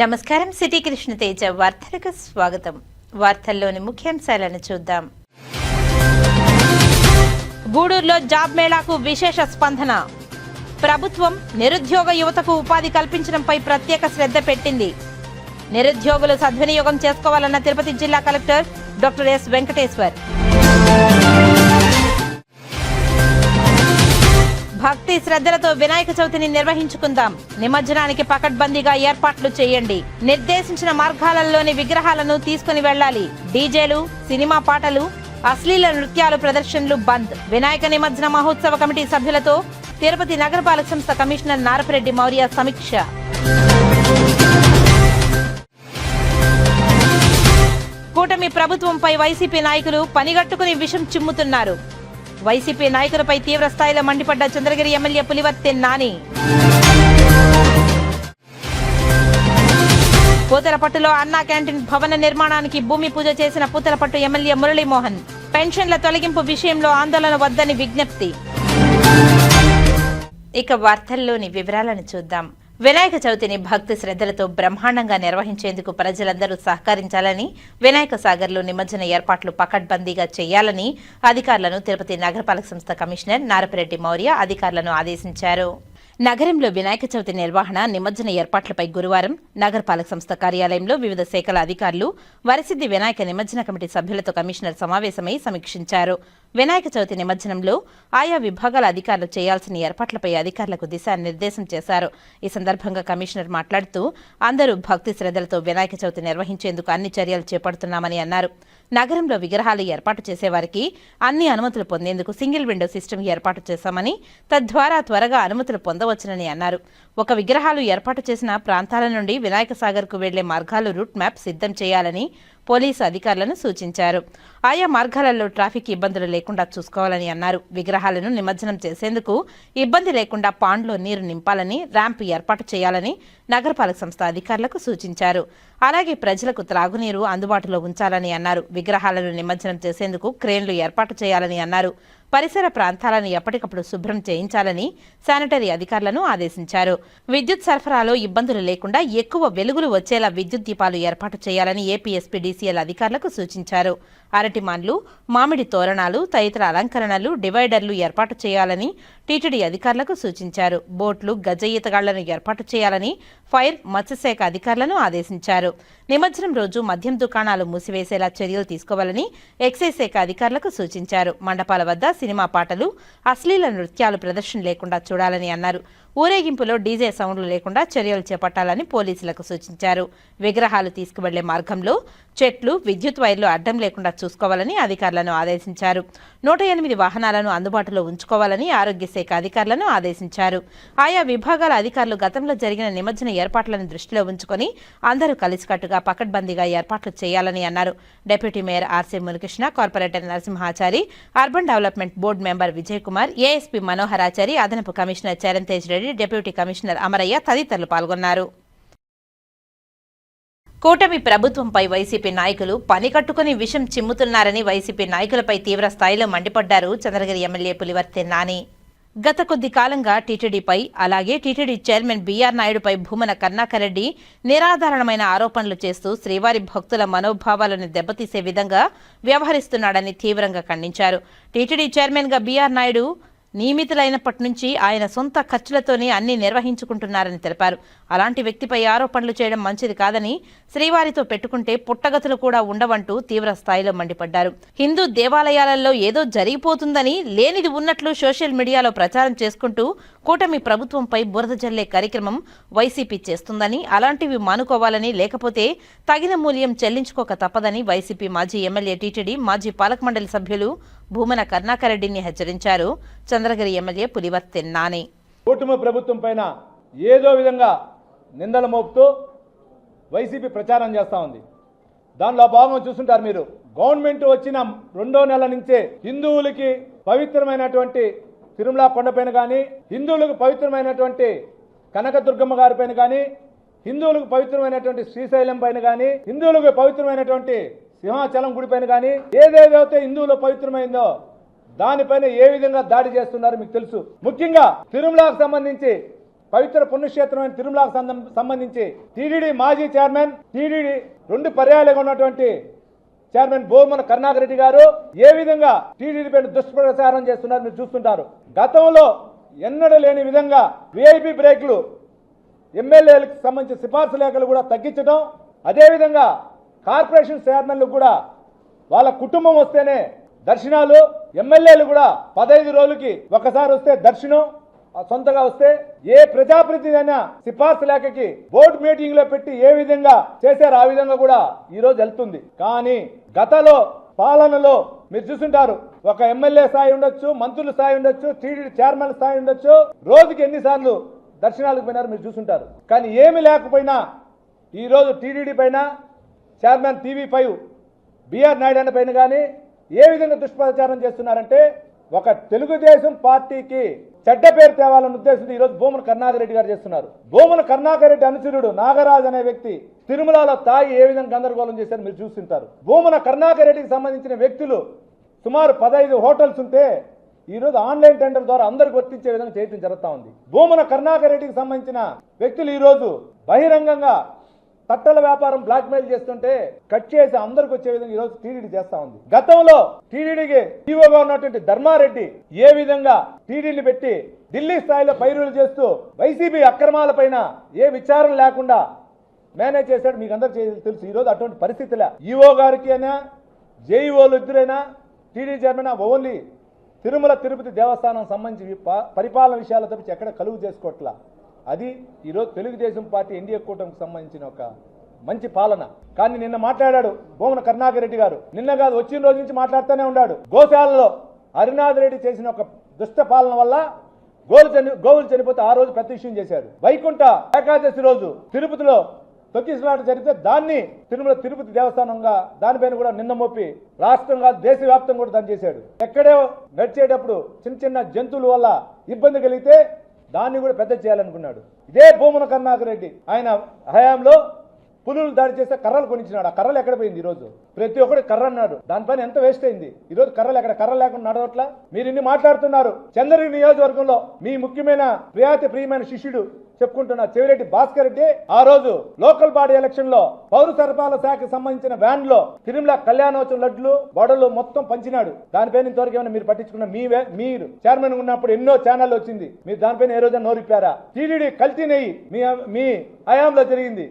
నమస్కారం. సిటీ కృష్ణతేజ వార్తలకు స్వాగతం. వార్తల్లోని ముఖ్యాంశాలను చూద్దాం. గూడూరులో జాబ్ మేళాకు విశేష స్పందన. ప్రభుత్వం నిరుద్యోగ యువతకు ఉపాధి కల్పించడంపై ప్రత్యేక శ్రద్ధ పెట్టింది. నిరుద్యోగులు సద్వినియోగం చేసుకోవాలన్న తిరుపతి జిల్లా కలెక్టర్ డాక్టర్ ఎస్ వెంకటేశ్వర్. భక్తి శ్రద్ధలతో వినాయక చవితిని నిర్వహించుకుందాం. నిమజ్జనానికి పకడ్బందీగా ఏర్పాట్లు చేయండి. నిర్దేశించిన మార్గాలలోని విగ్రహాలను తీసుకుని వెళ్లాలి. డీజేలు, సినిమా పాటలు, అశ్లీల నృత్యాలు ప్రదర్శనలు బంద్. వినాయక నిమజ్జన మహోత్సవ కమిటీ సభ్యులతో తిరుపతి నగరపాలక సంస్థ కమిషనర్ నారపరెడ్డి మౌర్య సమీక్ష. కూటమి ప్రభుత్వంపై వైసీపీ నాయకులు పనిగట్టుకుని విషం చిమ్ముతున్నారు. వైసీపీ నాయకులపై తీవ్ర స్థాయిలో మండిపడ్డ చంద్రగిరి ఎమ్మెల్యే పులివర్తె నాని. పూతలపట్టులో అన్నా క్యాంటీన్ భవన నిర్మాణానికి భూమి పూజ చేసిన పూతలపట్టు ఎమ్మెల్యే మురళీమోహన్. పెన్షన్ల తొలగింపు విషయంలో ఆందోళన వద్దని విజ్ఞప్తి. ఇక వార్తల్లోని వివరాలను చూద్దాం. వినాయక చవితిని భక్తి శ్రద్ధలతో బ్రహ్మాండంగా నిర్వహించేందుకు ప్రజలందరూ సహకరించాలని, వినాయక సాగర్లో నిమజ్జన ఏర్పాట్లు పకడ్బందీగా చేయాలని అధికారులను తిరుపతి నగరపాలక సంస్థ కమిషనర్ నారపరెడ్డి మౌర్య అధికారులను ఆదేశించారు. నగరంలో వినాయక చవితి నిర్వహణ, నిమజ్జన ఏర్పాట్లపై గురువారం నగరపాలక సంస్థ కార్యాలయంలో వివిధ శాఖల అధికారులు, వరసిద్ది వినాయక నిమజ్జన కమిటీ సభ్యులతో కమిషనర్ సమావేశమై సమీక్షించారు. వినాయక చవితి నిమజ్జనంలో ఆయా విభాగాల అధికారులు చేయాల్సిన ఏర్పాట్లపై అధికారులకు దిశానిర్దేశం చేశారు. ఈ సందర్భంగా కమిషనర్ మాట్లాడుతూ అందరూ భక్తి శ్రద్ధలతో వినాయక చవితి నిర్వహించేందుకు అన్ని చర్యలు చేపడుతున్నామని అన్నారు. నగరంలో విగ్రహాలు ఏర్పాటు చేసేవారికి అన్ని అనుమతులు పొందేందుకు సింగిల్ విండో సిస్టమ్ ఏర్పాటు చేశామని, తద్వారా త్వరగా అనుమతులు పొందవచ్చునని అన్నారు. ఒక విగ్రహాలు ఏర్పాటు చేసిన ప్రాంతాల నుండి వినాయక సాగర్కు వెళ్లే మార్గాలు రూట్ మ్యాప్ సిద్ధం చేయాలని పోలీసు అధికారులను సూచించారు. ఆయా మార్గాలలో ట్రాఫిక్ ఇబ్బందులు లేకుండా చూసుకోవాలని అన్నారు. విగ్రహాలను నిమజ్జనం చేసేందుకు ఇబ్బంది లేకుండా పాండ్లో నీరు నింపాలని, ర్యాంప్ ఏర్పాటు చేయాలని నగరపాలక సంస్థ అధికారులకు సూచించారు. అలాగే ప్రజలకు త్రాగునీరు అందుబాటులో ఉంచాలని అన్నారు. విగ్రహాలను నిమజ్జనం చేసేందుకు క్రేన్లు ఏర్పాటు చేయాలని అన్నారు. పరిసర ప్రాంతాలను ఎప్పటికప్పుడు శుభ్రం చేయించాలని శానిటరీ అధికారులను ఆదేశించారు. విద్యుత్ సరఫరాలో ఇబ్బందులు లేకుండా ఎక్కువ వెలుగులు వచ్చేలా విద్యుత్ దీపాలు ఏర్పాటు చేయాలని ఏపీఎస్పీ డీసీఎల్ అధికారులకు సూచించారు. అరటిమాన్లు, మామిడి తోరణాలు, తదితర అలంకరణలు, డివైడర్లు ఏర్పాటు చేయాలని టీటీడీ అధికారులకు సూచించారు. బోట్లు, గజ ఈతగాళ్లను ఏర్పాటు చేయాలని ఫైర్, మత్స్యశాఖ అధికారులను ఆదేశించారు. నిమజ్జనం రోజు మద్యం దుకాణాలు మూసివేసేలా చర్యలు తీసుకోవాలని ఎక్సైజ్ శాఖ అధికారులకు సూచించారు. మండపాల వద్ద సినిమా పాటలు, అశ్లీల నృత్యాలు ప్రదర్శన లేకుండా చూడాలని అన్నారు. ఊరేగింపులో డీజే సౌండ్లు లేకుండా చర్యలు చేపట్టాలని పోలీసులకు సూచించారు. విగ్రహాలు తీసుకువెళ్లే మార్గంలో చెట్లు, విద్యుత్ వైర్లు అడ్డం లేకుండా చూసుకోవాలని అధికారులను ఆదేశించారు. 108 వాహనాలను అందుబాటులో ఉంచుకోవాలని ఆరోగ్య శాఖ అధికారులను ఆదేశించారు. ఆయా విభాగాల అధికారులు గతంలో జరిగిన నిమజ్జన ఏర్పాట్లను దృష్టిలో ఉంచుకొని అందరూ కలిసికట్టుగా పకడ్బందీగా ఏర్పాట్లు చేయాలని అన్నారు. Deputy mayor RC Munikrishna, corporator Narasimhachari, urban development board member Vijay Kumar, ASP Manoharachari, అదనపు commissioner Charan Tej Reddy, deputy commissioner Amarayya తదితరులు పాల్గొన్నారు. కూటమి ప్రభుత్వంపై వైసీపీ నాయకులు పనికట్టుకుని విషం చిమ్ముతున్నారని వైసీపీ నాయకులపై తీవ్ర స్థాయిలో మండిపడ్డారు చంద్రగిరి ఎమ్మెల్యే పులివర్తె నాని. గత కొద్ది కాలంగా టీటీడీపై, అలాగే టీటీడీ చైర్మన్ బీఆర్ నాయుడుపై భూమన కరుణాకర్రెడ్డి నిరాధారణమైన ఆరోపణలు చేస్తూ శ్రీవారి భక్తుల మనోభావాలను దెబ్బతీసే విధంగా వ్యవహరిస్తున్నాడని తీవ్రంగా ఖండించారు. టీటీడీ చైర్మన్గా బీఆర్ నాయుడు నియమితులైనప్పటి నుంచి ఆయన సొంత ఖర్చులతోనే అన్ని నిర్వహించుకుంటున్నారని తెలిపారు. అలాంటి వ్యక్తిపై ఆరోపణలు చేయడం మంచిది కాదని, శ్రీవారితో పెట్టుకుంటే పుట్టగతులు కూడా ఉండవంటూ తీవ్ర స్థాయిలో మండిపడ్డారు. హిందూ దేవాలయాలలో ఏదో జరిగిపోతుందని, లేనిది ఉన్నట్లు సోషల్ మీడియాలో ప్రచారం చేసుకుంటూ కూటమి ప్రభుత్వంపై బురద జల్లే కార్యక్రమం వైసీపీ చేస్తుందని, అలాంటివి మానుకోవాలని, లేకపోతే తగిన మూల్యం చెల్లించుకోక తప్పదని వైసీపీ మాజీ ఎమ్మెల్యే, టీటీడీ మాజీ పాలక మండలి సభ్యులు భూమన కరుణాకర్రెడ్డిని హెచ్చరించారు చంద్రగిరి ఎమ్మెల్యే పులివర్తె నాని. కూటమి ప్రభుత్వం పైన ఏదో విధంగా నిందలు మోపుతూ వైసీపీ ప్రచారం చేస్తూ ఉంది. దానిలో భాగంగా చూస్తుంటారు మీరు. గవర్నమెంట్ వచ్చిన 2వ నెల నుంచే హిందువులకి పవిత్రమైనటువంటి తిరుమల కొండపైన కానీ, హిందువులకు పవిత్రమైనటువంటి కనకదుర్గమ్మ గారి పైన కానీ, హిందువులకు పవిత్రమైనటువంటి శ్రీశైలం పైన కానీ, హిందువులకు పవిత్రమైనటువంటి సింహాచలం గుడి పైన కానీ, ఏదేదైతే హిందువులో పవిత్రమైందో దానిపైన ఏ విధంగా దాడి చేస్తున్నారో మీకు తెలుసు. ముఖ్యంగా తిరుమలకు సంబంధించి పవిత్ర పుణ్యక్షేత్రమైన తిరుమలకు సంబంధించి టీటీడీ మాజీ చైర్మన్, టీటీడీ 2 పర్యాయాలుగా ఉన్నటువంటి చైర్మన్ భూమన కరుణాకర్ రెడ్డి గారు ఏ విధంగా టీటీడీ పైన దుష్ప్రచారం చేస్తున్నారు మీరు చూస్తుంటారు. గతంలో ఎన్నడూ లేని విధంగా విఐపి బ్రేక్లు, ఎమ్మెల్యేలకు సంబంధించిన సిఫార్సు లేఖలు కూడా తగ్గించడం, అదేవిధంగా కార్పొరేషన్ చైర్మన్లకు కూడా వాళ్ళ కుటుంబం వస్తేనే దర్శనాలు, ఎమ్మెల్యేలు కూడా 15 రోజులకి ఒకసారి వస్తే దర్శనం, సొంతగా వస్తే ఏ ప్రజాప్రతినిధి అయినా సిఫార్సు లేఖకి బోర్డు మీటింగ్ లో పెట్టి ఏ విధంగా చేశారో ఆ విధంగా కూడా ఈ రోజు వెళ్తుంది. కానీ గతంలో పాలనలో మీరు చూస్తుంటారు, ఒక ఎమ్మెల్యే స్థాయి ఉండొచ్చు, మంత్రుల స్థాయి ఉండొచ్చు, టీటీడీ చైర్మన్ స్థాయి ఉండొచ్చు, రోజుకి ఎన్నిసార్లు దర్శనాలకు పోయినారు మీరు చూస్తుంటారు. కానీ ఏమి లేకపోయినా ఈ రోజు టీటీడీ పైన చైర్మన్ TV5 బిఆర్ నాయుడు అన్న పైన కానీ ఏ విధంగా దుష్ప్రచారం చేస్తున్నారంటే, ఒక తెలుగుదేశం పార్టీకి చెడ్డ పేరు తేవాలన్న ఉద్దేశంతో ఈరోజు భూమన కరుణాకర్ రెడ్డి గారు చేస్తున్నారు. భూమన కరుణాకర్ రెడ్డి అనుచరుడు నాగరాజ్ అనే వ్యక్తి తిరుమలలో తాగి ఏ విధంగా గందరగోళం చేశారు మీరు చూస్తుంటారు. భూమన కరుణాకర్ రెడ్డికి సంబంధించిన వ్యక్తులు సుమారు 15 హోటల్స్ ఉంటే ఈరోజు ఆన్లైన్ టెండర్ ద్వారా అందరికి వర్తించే విధంగా చేయడం జరుగుతూ ఉంది. భూమన కరుణాకర్ రెడ్డికి సంబంధించిన వ్యక్తులు ఈరోజు బహిరంగంగా తట్టల వ్యాపారం బ్లాక్మెయిల్ చేస్తుంటే కట్ చేసి అందరికి వచ్చే విధంగా ఈరోజు టీటీడీ చేస్తా ఉంది. గతంలో టీటీడీకి ఈవోగా ఉన్నటువంటి ధర్మారెడ్డి ఏ విధంగా టీటీడీని పెట్టి ఢిల్లీ స్థాయిలో పైరులు చేస్తూ వైసీపీ అక్రమాల పైన ఏ విచారణ లేకుండా మేనేజ్ చేశాడు మీకు అందరికీ తెలుసు. ఈరోజు అటువంటి పరిస్థితులే ఈవో గారికి అయినా జేఈఓలు ఇద్దరైనా TTD chairman only Tirumala Tirupati Devasthanam సంబంధించి పరిపాలన విషయాల తప్పించి ఎక్కడ కలుగు చేసుకోవట్లా. అది ఈరోజు తెలుగుదేశం పార్టీ ఎన్డీఏ కూటమికి సంబంధించిన ఒక మంచి పాలన. కానీ నిన్న మాట్లాడాడు భూమన కరుణాకర్ రెడ్డి గారు, నిన్న కాదు వచ్చిన రోజు నుంచి మాట్లాడుతూనే ఉన్నాడు. గోశాలలో హరినాథ్ రెడ్డి చేసిన ఒక దుష్ట పాలన వల్ల గోవులు చనిపోతే ఆ రోజు పెద్ద విషయం చేశాడు. వైకుంఠ ఏకాదశి రోజు తిరుపతిలో తొక్కిసలాట జరిగితే దాన్ని తిరుమల తిరుపతి దేవస్థానంగా దానిపైన కూడా నిన్న మోపి రాష్ట్రంగా దేశవ్యాప్తంగా కూడా దాన్ని చేశాడు. ఎక్కడో నడిచేటప్పుడు చిన్న చిన్న జంతువుల వల్ల ఇబ్బంది కలిగితే దాన్ని కూడా పెద్ద చేయాలనుకున్నాడు. ఇదే భూమన కరుణాకర్ రెడ్డి ఆయన హయాంలో పులులు దాడి చేస్తే కర్రలు కొనిచ్చినాడు. ఆ కర్రలు ఎక్కడ పోయింది? ఈరోజు ప్రతి ఒక్కటి కర్ర అన్నాడు, దానిపైన ఎంత వేస్ట్ అయింది. ఈరోజు కర్రలు ఎక్కడ? కర్ర లేకుండా నడవట్లా. మీరు ఇన్ని మాట్లాడుతున్నారు. చంద్రగిరి నియోజకవర్గంలో మీ ముఖ్యమైన ప్రియమైన శిష్యుడు చెప్పుకుంటున్న చెవిరెడ్డి భాస్కర్ రెడ్డి ఆ రోజు లోకల్ బాడీ ఎలక్షన్ లో పౌర సరఫరాల శాఖకు సంబంధించిన వ్యాన్ లో తిరుమల కళ్యాణోత్సవం లడ్లు బొడలు మొత్తం పంచినాడు. దానిపైన ఇంతవరకు ఏమైనా మీరు పట్టించుకున్న? మీరు చైర్మన్ ఉన్నప్పుడు ఎన్నో ఛానల్ వచ్చింది, మీరు దానిపైన ఏ రోజు నోరిప్పారా? టీటీడీ కల్తీ నెయ్యి మీ హయాంలో జరిగింది,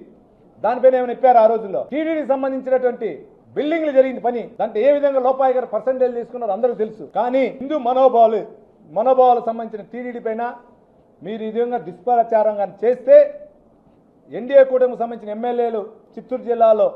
దానిపైన ఏమైనా ఇప్పారు? ఆ రోజుల్లో టీటీడీ సంబంధించినటువంటి బిల్డింగ్లు జరిగింది పని, దాంట్లో ఏ విధంగా లోపాయి గారు పర్సెంటేజ్ తీసుకున్నారో అందరూ తెలుసు. కానీ హిందూ మనోభావాలకు సంబంధించిన టీటీడీ పైన మీరు ఈ విధంగా దుష్ప్రచారంగా చేస్తే ఎన్డీఏ కూటమికి సంబంధించిన ఎమ్మెల్యేలు చిత్తూరు జిల్లాలో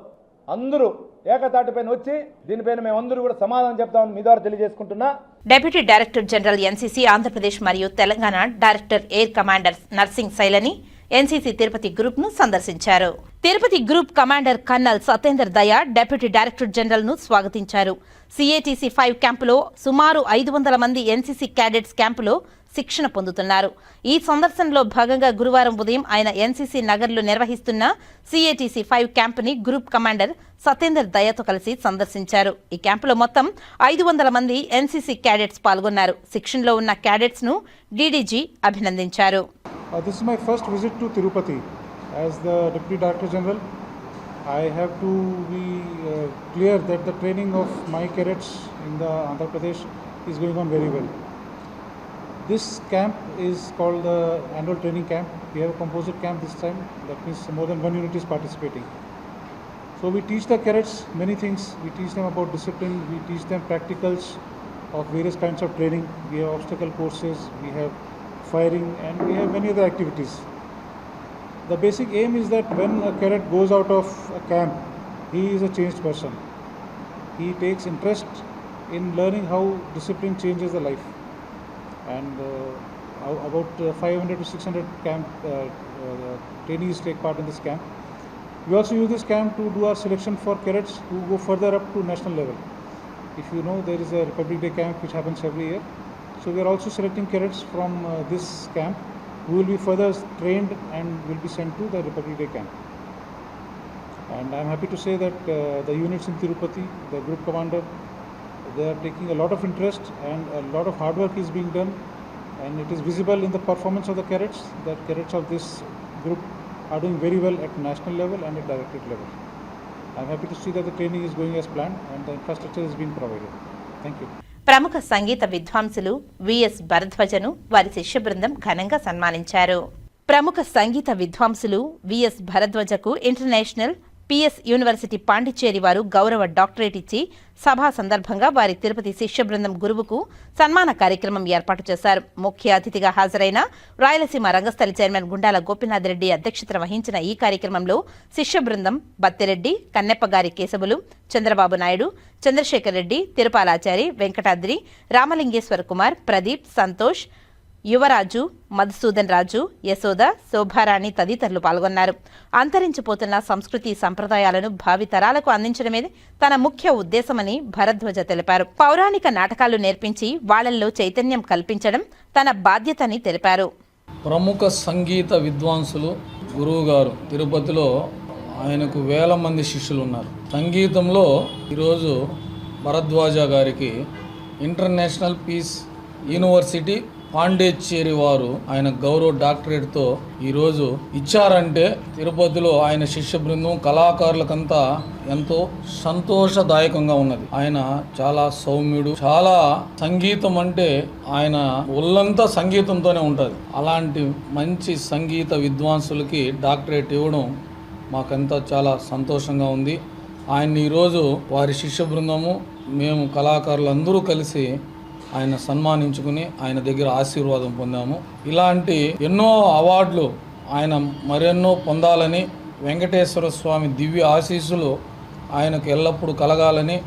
అందరూ ఏకతాటిపైన వచ్చి దీనిపైన మేమందరూ కూడా సమాధానం చెప్తామని మీ ద్వారా తెలియజేసుకుంటున్నా. Deputy director general NCC Andhra Pradesh మరియు Telangana director air commander Narsing శైలని ఎన్సీసీ తిరుపతి గ్రూప్ ను సందర్శించారు. Tirupati group commander colonel Satender Daya deputy director general ను స్వాగతించారు. CATC 5 క్యాంపులో సుమారు 500 మంది ఎన్సీసీ క్యాడెట్స్ క్యాంపులో శిక్షణ పొందుతున్నారు. ఈ సందర్శనలో భాగంగా గురువారం ఉదయం ఆయన ఎన్సీసీ నగర్లో నిర్వహిస్తున్న CATC 5 క్యాంపుని గ్రూప్ కమాండర్ సతేందర్ దయతో కలిసి సందర్శించారు. ఈ క్యాంపులో మొత్తం 500 మంది ఎన్సీసీ క్యాడెట్స్ పాల్గొన్నారు. శిక్షణలో ఉన్న క్యాడెట్స్ ను డీడీజీ అభినందించారు. This is my first visit to Tirupati as the Deputy Director General. I have to be clear that the training of my cadets in the Andhra Pradesh is going on very well. This camp is called the annual training camp. We have a composite camp this time. That means more than one unit is participating. So we teach the cadets many things. We teach them about discipline. We teach them practicals of various kinds of training. We have obstacle courses. We have firing, and we have many other activities. The basic aim is that when a cadet goes out of a camp, he is a changed person. He takes interest in learning how discipline changes the life. And about 500 to 600 trainees take part in this camp. We also use this camp to do our selection for cadets who go further up to national level. If you know, there is a Republic Day camp which happens every year. So we are also selecting cadets from this camp who will be further trained and will be sent to the Republic Day camp. And I am happy to say that the units in Tirupati, the group commander, they are taking a lot of interest and a lot of hard work is being done and it is visible in the performance of the cadets that cadets of this group are doing very well at national level and at directorate level. I am happy to see that the training is going as planned and the infrastructure is being provided. Thank you. ప్రముఖ సంగీత విద్వాంసులు VS భరద్వాజను వారి శిష్య బృందం ఘనంగా సన్మానించారు. ప్రముఖ సంగీత విద్వాంసులు విఎస్ భరద్వాజకు ఇంటర్నేషనల్ పిఎస్ యూనివర్సిటీ పాండిచ్చేరి వారు గౌరవ డాక్టరేట్ ఇచ్చి సభా సందర్భంగా వారి తిరుపతి శిష్య బృందం గురువుకు సన్మాన కార్యక్రమం ఏర్పాటు చేశారు. ముఖ్య అతిథిగా హాజరైన రాయలసీమ రంగస్థలి చైర్మన్ గుండాల గోపీనాథ్ రెడ్డి అధ్యక్షతన వహించిన ఈ కార్యక్రమంలో శిష్య బృందం బత్తిరెడ్డి, కన్నెప్పగారి కేశవులు, చంద్రబాబు నాయుడు, చంద్రశేఖర్ రెడ్డి, తిరుపాలాచారి, వెంకటాద్రి, రామలింగేశ్వర కుమార్, ప్రదీప్, సంతోష్, యువరాజు, మధుసూదన్ రాజు, యశోద, శోభారాణి తదితరులు పాల్గొన్నారు. అంతరించిపోతున్న సంస్కృతి సంప్రదాయాలను భావితరాలకు అందించడమే తన ముఖ్య ఉద్దేశమని భరద్వాజ తెలిపారు. పౌరాణిక నాటకాలు నేర్పించి వాళ్లల్లో చైతన్యం కల్పించడం తన బాధ్యతని తెలిపారు. ప్రముఖ సంగీత విద్వాంసులు గురువు గారు తిరుపతిలో ఆయనకు వేల మంది శిష్యులు ఉన్నారు. సంగీతంలో ఈరోజు భరద్వాజ గారికి ఇంటర్నేషనల్ పీస్ యూనివర్సిటీ పాండిచ్చేరి వారు ఆయన గౌరవ డాక్టరేట్తో ఈరోజు ఇచ్చారంటే తిరుపతిలో ఆయన శిష్య బృందం కళాకారులకంతా ఎంతో సంతోషదాయకంగా ఉన్నది. ఆయన చాలా సౌమ్యుడు, చాలా సంగీతం అంటే ఆయన ఒళ్ళంతా సంగీతంతోనే ఉంటుంది. అలాంటి మంచి సంగీత విద్వాంసులకి డాక్టరేట్ ఇవ్వడం మాకంతా చాలా సంతోషంగా ఉంది. ఆయన ఈరోజు వారి శిష్య బృందము మేము కళాకారులందరూ కలిసి ఆయన సన్మానించుకుని ఆయన దగ్గర ఆశీర్వాదం పొందాము. ఇలాంటి ఎన్నో అవార్డులు ఆయన మరెన్నో పొందాలని, వెంకటేశ్వర స్వామి దివ్య ఆశీస్సులు ఆయనకు ఎల్లప్పుడూ కలగాలని,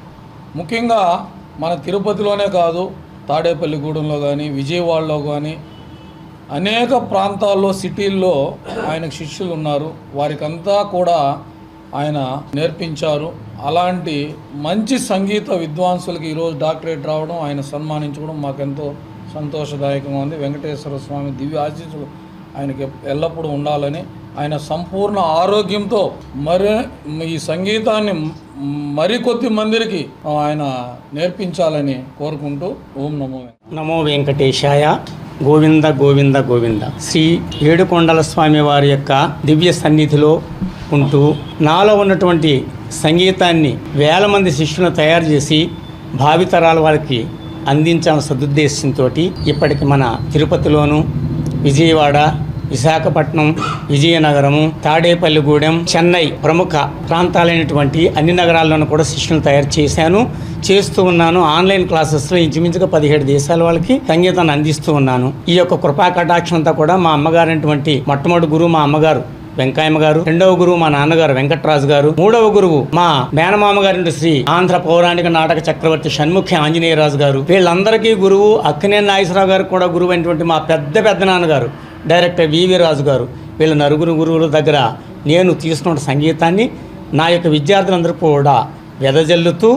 ముఖ్యంగా మన తిరుపతిలోనే కాదు తాడేపల్లిగూడెంలో కానీ విజయవాడలో కానీ అనేక ప్రాంతాల్లో సిటీల్లో ఆయనకు శిష్యులు ఉన్నారు. వారికంతా కూడా ఆయన నేర్పించారు. అలాంటి మంచి సంగీత విద్వాంసులకి ఈరోజు డాక్టరేట్ రావడం, ఆయన సన్మానించడం మాకెంతో సంతోషదాయకంగా ఉంది. వెంకటేశ్వర స్వామి దివ్య ఆశీస్సులు ఆయనకి ఎల్లప్పుడూ ఉండాలని, ఆయన సంపూర్ణ ఆరోగ్యంతో ఈ సంగీతాన్ని మరికొద్ది మందికి ఆయన నేర్పించాలని కోరుకుంటూ ఓం నమో నమో వెంకటేశాయ. గోవింద గోవింద గోవింద. శ్రీ ఏడుకొండల స్వామి వారి యొక్క దివ్య సన్నిధిలో ఉంటూ నాలో ఉన్నటువంటి సంగీతాన్ని వేల మంది శిష్యులను తయారు చేసి భావితరాల వారికి అందించాలన్న సదుద్దేశంతో ఇప్పటికి మన తిరుపతిలోను, విజయవాడ, విశాఖపట్నం, విజయనగరము, తాడేపల్లిగూడెం, చెన్నై ప్రముఖ ప్రాంతాలైనటువంటి అన్ని నగరాల్లోనూ కూడా శిష్యులను తయారు చేస్తూ ఉన్నాను. ఆన్లైన్ క్లాసెస్లో ఇంచుమించుగా 17 దేశాల వాళ్ళకి సంగీతాన్ని అందిస్తూ ఉన్నాను. ఈ యొక్క కృపా కటాక్షం అంతా కూడా మా అమ్మగారైనటువంటి మొట్టమొదటి గురువు మా అమ్మగారు వెంకాయమ్మ గారు, రెండవ గురువు మా నాన్నగారు వెంకటరాజు గారు, మూడవ గురువు మా మేనమామ గారి శ్రీ ఆంధ్ర పౌరాణిక నాటక చక్రవర్తి షణ్ముఖి ఆంజనేయరాజు గారు, వీళ్ళందరికీ గురువు. అక్కినేని నాగేశ్వరరావు గారు కూడా గురువు అయినటువంటి మా పెద్ద నాన్నగారు డైరెక్టర్ వివి రాజు గారు, వీళ్ళ నలుగురు గురువుల దగ్గర నేను తీసుకున్న సంగీతాన్ని నా యొక్క విద్యార్థులందరూ కూడా వెదజల్లుతూ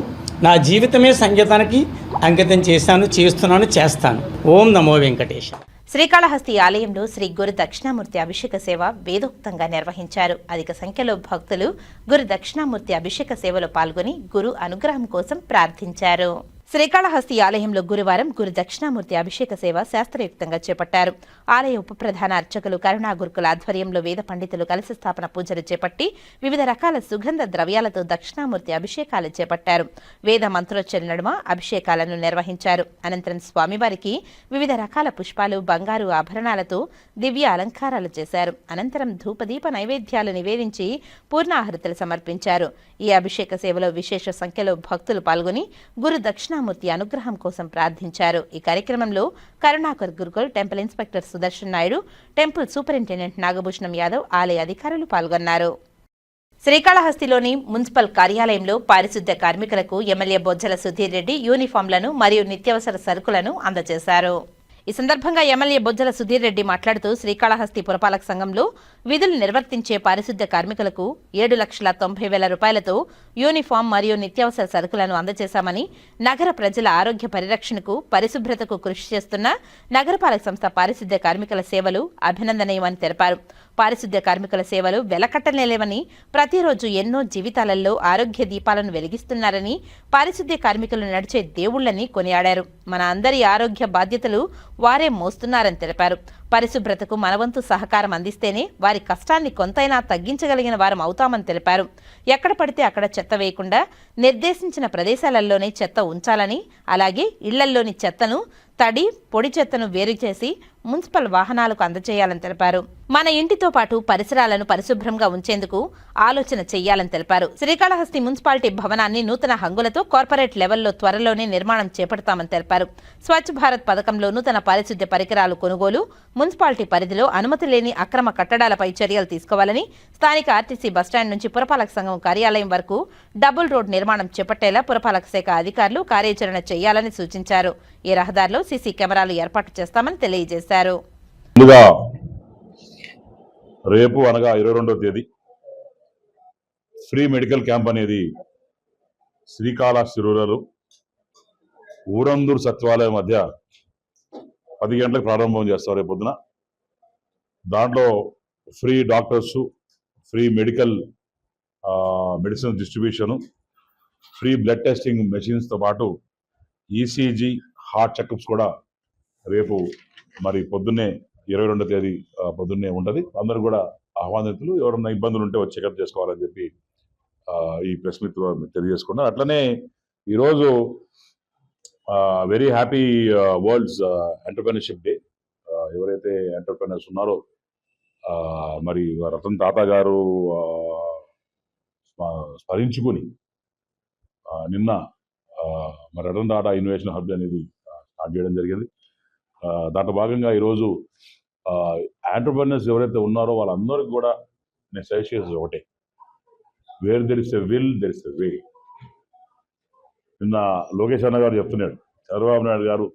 నా జీవితమే సంగీతానికి అంకితం చేస్తాను. ఓం నమో వెంకటేశ. శ్రీకాళహస్తి ఆలయంలో శ్రీ గురు దక్షిణామూర్తి అభిషేక సేవ వేదోక్తంగా నిర్వహించారు. అధిక సంఖ్యలో భక్తులు గురు దక్షిణామూర్తి అభిషేక సేవలో పాల్గొని గురు అనుగ్రహం కోసం ప్రార్థించారు. శ్రీకాళహస్తి ఆలయంలో గురువారం గురు దక్షిణామూర్తి అభిషేక సేవ శాస్త్రయుక్తంగా చేపట్టారు. ఆలయ ఉప ప్రధాన అర్చకులు కరుణా గురుకుల ఆధ్వర్యంలో వేద పండితులు కలశ స్థాపన పూజలు చేపట్టి వివిధ రకాల సుగంధ ద్రవ్యాలతో దక్షిణామూర్తి అభిషేకాలు చేపట్టారు. వేద మంత్రోచ్చరణ నడుమ అభిషేకాలను నిర్వహించారు. అనంతరం స్వామివారికి వివిధ రకాల పుష్పాలు, బంగారు ఆభరణాలతో దివ్య అలంకారాలు చేశారు. అనంతరం ధూపదీప నైవేద్యాలు నివేదించి పూర్ణాహుతులు సమర్పించారు. ఈ అభిషేక సేవలో విశేష సంఖ్యలో భక్తులు పాల్గొని గురు దక్షిణామూర్తి అనుగ్రహం కోసం ప్రార్థించారు. ఈ కార్యక్రమంలో Karunakar Gurukul temple inspector Sudarshan Naidu, temple superintendent Nagabhushanam Yadav, ఆలయ అధికారులు పాల్గొన్నారు. శ్రీకాళహస్తిలోని మున్సిపల్ కార్యాలయంలో పారిశుద్ధ్య కార్మికులకు ఎమ్మెల్యే బొజ్జల సుధీర్ రెడ్డి యూనిఫామ్లను మరియు నిత్యావసర సరుకులను అందజేశారు. ఈ సందర్భంగా ఎమ్మెల్యే బొజ్జల సుధీర్ రెడ్డి మాట్లాడుతూ శ్రీకాళహస్తి పురపాలక సంఘంలో విధులు నిర్వర్తించే పారిశుద్ధ్య కార్మికులకు 7,90,000 రూపాయలతో యూనిఫామ్ మరియు నిత్యావసర సరుకులను అందజేశామని, నగర ప్రజల ఆరోగ్య పరిరక్షణకు, పరిశుభ్రతకు కృషి చేస్తున్న నగరపాలక సంస్థ పారిశుద్ధ్య కార్మికుల సేవలు అభినందనీయమని తెలిపారు. పారిశుద్ధ్య కార్మికుల సేవలు వెలకట్టలేవని, ప్రతిరోజు ఎన్నో జీవితాలలో ఆరోగ్య దీపాలను వెలిగిస్తున్నారని, పారిశుద్ధ్య కార్మికులు నడిచే దేవుళ్లని కొనియాడారు. మన అందరి ఆరోగ్య బాధ్యతలు వారే మోస్తున్నారని తెలిపారు. పరిశుభ్రతకు మనవంతు సహకారం అందిస్తేనే వారి కష్టాన్ని కొంతైనా తగ్గించగలిగిన వారం అవుతామని తెలిపారు. ఎక్కడ పడితే అక్కడ చెత్త వేయకుండా నిర్దేశించిన ప్రదేశాలలోనే చెత్త ఉంచాలని, అలాగే ఇళ్లల్లోని చెత్తను, తడి, పొడి చెత్తను వేరు చేసి మున్సిపల్ వాహనాలకు అందజేయాలని తెలిపారు. మన ఇంటితో పాటు పరిసరాలను పరిశుభ్రంగా ఉంచేందుకు ఆలోచన చేయాలని తెలిపారు. శ్రీకాళహస్తి మున్సిపాలిటీ భవనాన్ని నూతన హంగులతో కార్పొరేట్ లెవెల్లో త్వరలోనే నిర్మాణం చేపడతామని తెలిపారు. స్వచ్ఛ భారత్ పథకంలో నూతన పారిశుద్ధ్య పరికరాలు కొనుగోలు, మున్సిపాలిటీ పరిధిలో అనుమతి లేని అక్రమ కట్టడాలపై చర్యలు తీసుకోవాలని, స్థానిక ఆర్టీసీ బస్టాండ్ నుంచి పురపాలక సంఘం కార్యాలయం వరకు డబుల్ రోడ్ నిర్మాణం చేపట్టేలా పురపాలక శాఖ అధికారులు కార్యాచరణ చేయాలని సూచించారు. ఈ రహదారిలో సీసీ కెమెరాలు ఏర్పాటు చేస్తామని తెలియజేశారు. ముందుగా రేపు అనగా 22వ తేదీ ఫ్రీ మెడికల్ క్యాంప్ అనేది శ్రీకాళహస్తి రూరల్ ఊరందూరు సచివాలయం మధ్య 10 గంటలకు ప్రారంభం చేస్తారు. రేపు పొద్దున దాంట్లో free doctors, free medicine distribution, free blood testing మెషిన్స్తో పాటు ఈసీజీ, హార్ట్ చెకప్స్ కూడా రేపు మరి పొద్దున్నే 22వ తేదీ పొద్దున్నే ఉంటుంది. అందరూ కూడా ఆహ్వానితులు, ఎవరన్నా ఇబ్బందులు ఉంటే వచ్చి చెకప్ చేసుకోవాలని చెప్పి ఈ ప్రెస్ మీట్ తెలియజేసుకున్నారు. అట్లనే ఈరోజు very happy world's entrepreneurship day. ఎవరైతే ఎంటర్‌ప్రెన్యూర్స్ ఉన్నారో మరి రతన్ టాటా గారు స్మరించుకుని నిన్న మరి రతన్ టాటా ఇన్నోవేషన్ హబ్ అనేది స్టార్ట్ చేయడం జరిగింది. దాంట్లో భాగంగా ఈరోజు ఎంటర్‌ప్రెన్యూర్స్ ఎవరైతే ఉన్నారో వాళ్ళందరికీ కూడా నేను సజెస్ట్ చేసేది ఒకటే, where there is a will there is a way. నిన్న లోకేష్ అన్న గారు చెప్తున్నాడు, చంద్రబాబు నాయుడు గారు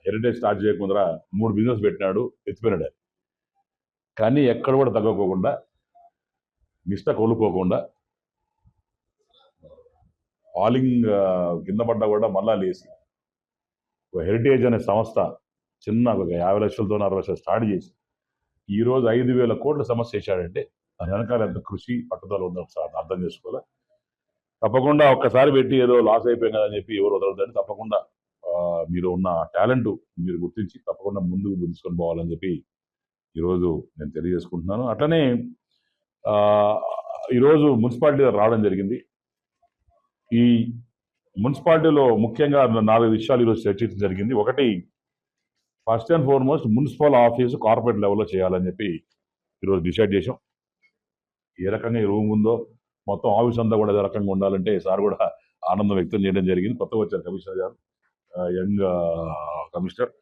హెరిటేజ్ స్టార్ట్ చేయకుండా 3 బిజినెస్ పెట్టినాడు, ఎత్తిపోయినాడు. కానీ ఎక్కడ కూడా తగ్గకోకుండా, నిష్ట కోల్పోకుండా, ఆలింగ్ కింద పడ్డా కూడా మళ్ళా లేసి హెరిటేజ్ అనే సంస్థ చిన్న ఒక 50 లక్షలతో 60 లక్షలు స్టార్ట్ చేసి ఈరోజు 5,000 కోట్ల సమస్య చేశాడంటే దాని వెనకాల ఎంత కృషి, పట్టుదల ఉందో ఒకసారి అర్థం చేసుకోవాలి. తప్పకుండా ఒక్కసారి పెట్టి ఏదో లాస్ అయిపోయింది అని చెప్పి ఎవరు వదలదండి. తప్పకుండా మీరు ఉన్న టాలెంట్ మీరు గుర్తించి తప్పకుండా ముందుకు తీసుకొని పోవాలని చెప్పి ఈరోజు నేను తెలియజేసుకుంటున్నాను. అట్లనే ఈరోజు మున్సిపాలిటీ రావడం జరిగింది. ఈ మున్సిపాలిటీలో ముఖ్యంగా 4 విషయాలు ఈరోజు చర్చించడం జరిగింది. ఒకటి, first and foremost municipal office corporate లెవెల్లో చేయాలని చెప్పి ఈరోజు డిసైడ్ చేసాం. ఏ రకంగా ఈ రూమ్ ఉందో మొత్తం ఆఫీస్ అంతా కూడా ఏ రకంగా ఉండాలంటే సార్ కూడా ఆనందం వ్యక్తం చేయడం జరిగింది. కొత్తగా వచ్చారు కమిషనర్ గారు, యంగ్ కమిషనర్.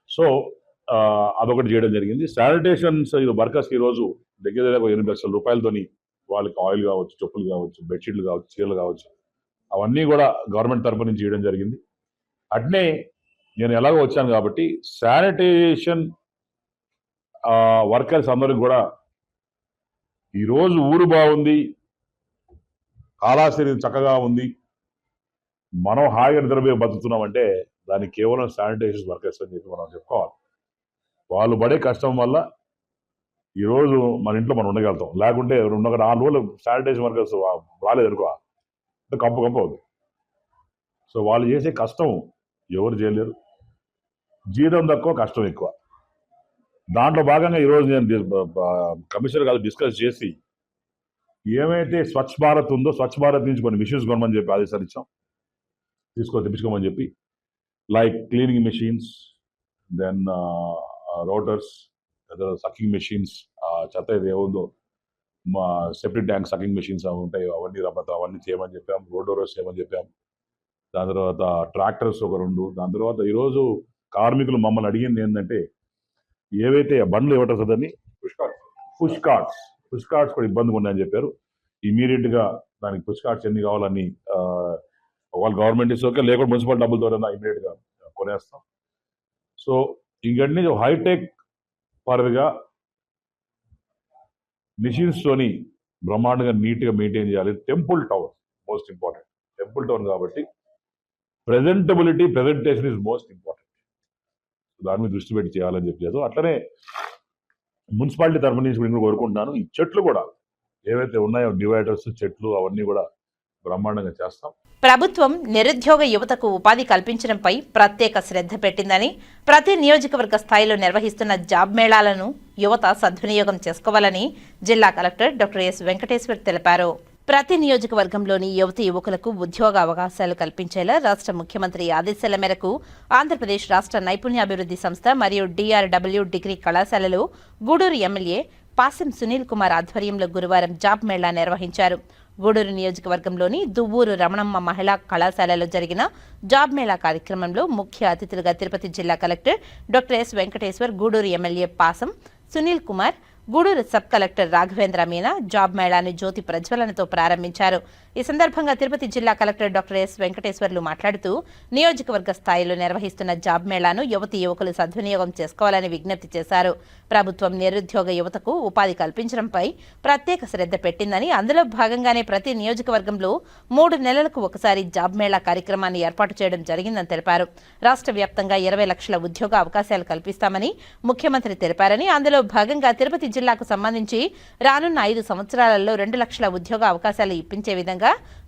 సో అదొకటి చేయడం జరిగింది. శానిటేషన్స్ వర్కర్స్కి ఈరోజు దగ్గర 8 లక్షల రూపాయలతోని వాళ్ళకి ఆయిల్ కావచ్చు, చెప్పులు కావచ్చు, బెడ్షీట్లు కావచ్చు, చీరలు కావచ్చు, అవన్నీ కూడా గవర్నమెంట్ తరఫు నుంచి చేయడం జరిగింది. అట్నే నేను ఎలాగో వచ్చాను కాబట్టి శానిటేషన్ వర్కర్స్ అందరికి కూడా ఈరోజు ఊరు బాగుంది, కాళహస్తి చక్కగా ఉంది, మనం హాయిగా నిద్రపోయి బతుకుతున్నామంటే దానికి కేవలం శానిటేషన్ వర్కర్స్ అని చెప్పి మనం చెప్పుకోవాలి. వాళ్ళు పడే కష్టం వల్ల ఈరోజు మన ఇంట్లో మనం ఉండగలుగుతాం. లేకుంటే 4 రోజులు శానిటేషన్ వర్కర్స్ రాలేదనుకో కంపు అవుతుంది. సో వాళ్ళు చేసే కష్టం ఎవరు చేయలేరు. జీతం తక్కువ, కష్టం ఎక్కువ. దాంట్లో భాగంగా ఈరోజు నేను కమిషనర్ గారు డిస్కస్ చేసి ఏమైతే స్వచ్ఛ భారత్ ఉందో స్వచ్ఛ భారత్ నుంచి కొన్ని మిషన్స్ కొనమని చెప్పి ఆదేశాలు ఇచ్చాం. తెప్పించుకోమని చెప్పి, like cleaning machines, then rotors, sucking machines, చెత్త ఏది ఏముందో మా సెప్టిక్ ట్యాంక్ సకింగ్ మెషిన్స్ అవి ఉంటాయి, అవన్నీ చేయమని చెప్పాం. రోడ్ డోరర్స్ చేయమని చెప్పాం. దాని తర్వాత ట్రాక్టర్స్ ఒక 2. దాని తర్వాత ఈరోజు కార్మికులు మమ్మల్ని అడిగింది ఏంటంటే, ఏవైతే బండ్లు ఏమంటారు పుష్ కార్డ్స్ కూడా ఇబ్బందిగా ఉన్నాయని చెప్పారు. ఇమీడియట్గా దానికి పుష్ కార్డ్స్ ఎన్ని కావాలని వాళ్ళు గవర్నమెంట్ ఇస్తే ఓకే, లేకుండా మున్సిపల్ డబ్బులతో ఇమీడియట్గా కొనేస్తాం. సో ఇంకటి నుంచి హైటెక్ పరదిగా మిషన్స్తోని బ్రహ్మాండంగా నీట్గా మెయింటైన్ చేయాలి. Temple town most important. Temple town కాబట్టి ప్రెజెంటేషన్ ఈజ్ మోస్ట్ ఇంపార్టెంట్. దాని మీద దృష్టి పెట్టి చేయాలని చెప్పేది. అట్లనే మున్సిపాలిటీ తరఫు నుంచి నేను కోరుకుంటున్నాను, ఈ చెట్లు కూడా ఏవైతే ఉన్నాయో డివైడర్స్, చెట్లు అవన్నీ కూడా బ్రహ్మాండంగా చేస్తాం. ప్రభుత్వం నిరుద్యోగ యువతకు ఉపాధి కల్పించడంపై ప్రత్యేక శ్రద్ధ పెట్టిందని, ప్రతి నియోజకవర్గ స్థాయిలో నిర్వహిస్తున్న జాబ్ మేళాలను యువత సద్వినియోగం చేసుకోవాలని జిల్లా కలెక్టర్ డాక్టర్ ఎస్ వెంకటేశ్వర్ తెలిపారు. ప్రతి నియోజకవర్గంలోని యువతి యువకులకు ఉద్యోగ అవకాశాలు కల్పించేలా రాష్ట్ర ముఖ్యమంత్రి ఆదేశాల మేరకు ఆంధ్రప్రదేశ్ రాష్ట్ర నైపుణ్యాభివృద్ధి సంస్థ మరియు DRW డిగ్రీ కళాశాలలో గూడూరు ఎమ్మెల్యే పాసెం సునీల్ కుమార్ ఆధ్వర్యంలో గురువారం జాబ్ మేళా నిర్వహించారు. గూడూరు నియోజకవర్గంలోని దువ్వూరు రమణమ్మ మహిళా కళాశాలలో జరిగిన జాబ్ మేళా కార్యక్రమంలో ముఖ్య అతిథులుగా తిరుపతి జిల్లా collector doctor S Venkateshwar, Gudur MLA Pasam Sunil Kumar, Gudur sub collector Raghavendra Meena job మేళాను జ్యోతి ప్రజ్వలనతో ప్రారంభించారు. ఈ సందర్భంగా తిరుపతి జిల్లా కలెక్టర్ డాక్టర్ ఎస్ వెంకటేశ్వర్లు మాట్లాడుతూ నియోజకవర్గ స్థాయిలో నిర్వహిస్తున్న జాబ్ మేళాను యువతీ యువకులు సద్వినియోగం చేసుకోవాలని విజ్ఞప్తి చేశారు. ప్రభుత్వం నిరుద్యోగ యువతకు ఉపాధి కల్పించడంపై ప్రత్యేక శ్రద్ధ పెట్టిందని, అందులో భాగంగానే ప్రతి నియోజకవర్గంలో 3 నెలలకు ఒకసారి జాబ్ మేళా కార్యక్రమాన్ని ఏర్పాటు చేయడం జరిగిందని తెలిపారు. రాష్ట్ర వ్యాప్తంగా 20 లక్షల ఉద్యోగ అవకాశాలు కల్పిస్తామని ముఖ్యమంత్రి తెలిపారని, అందులో భాగంగా తిరుపతి జిల్లాకు సంబంధించి రానున్న 5 సంవత్సరాలలో 2 లక్షల ఉద్యోగ అవకాశాలు ఇప్పించే విధంగా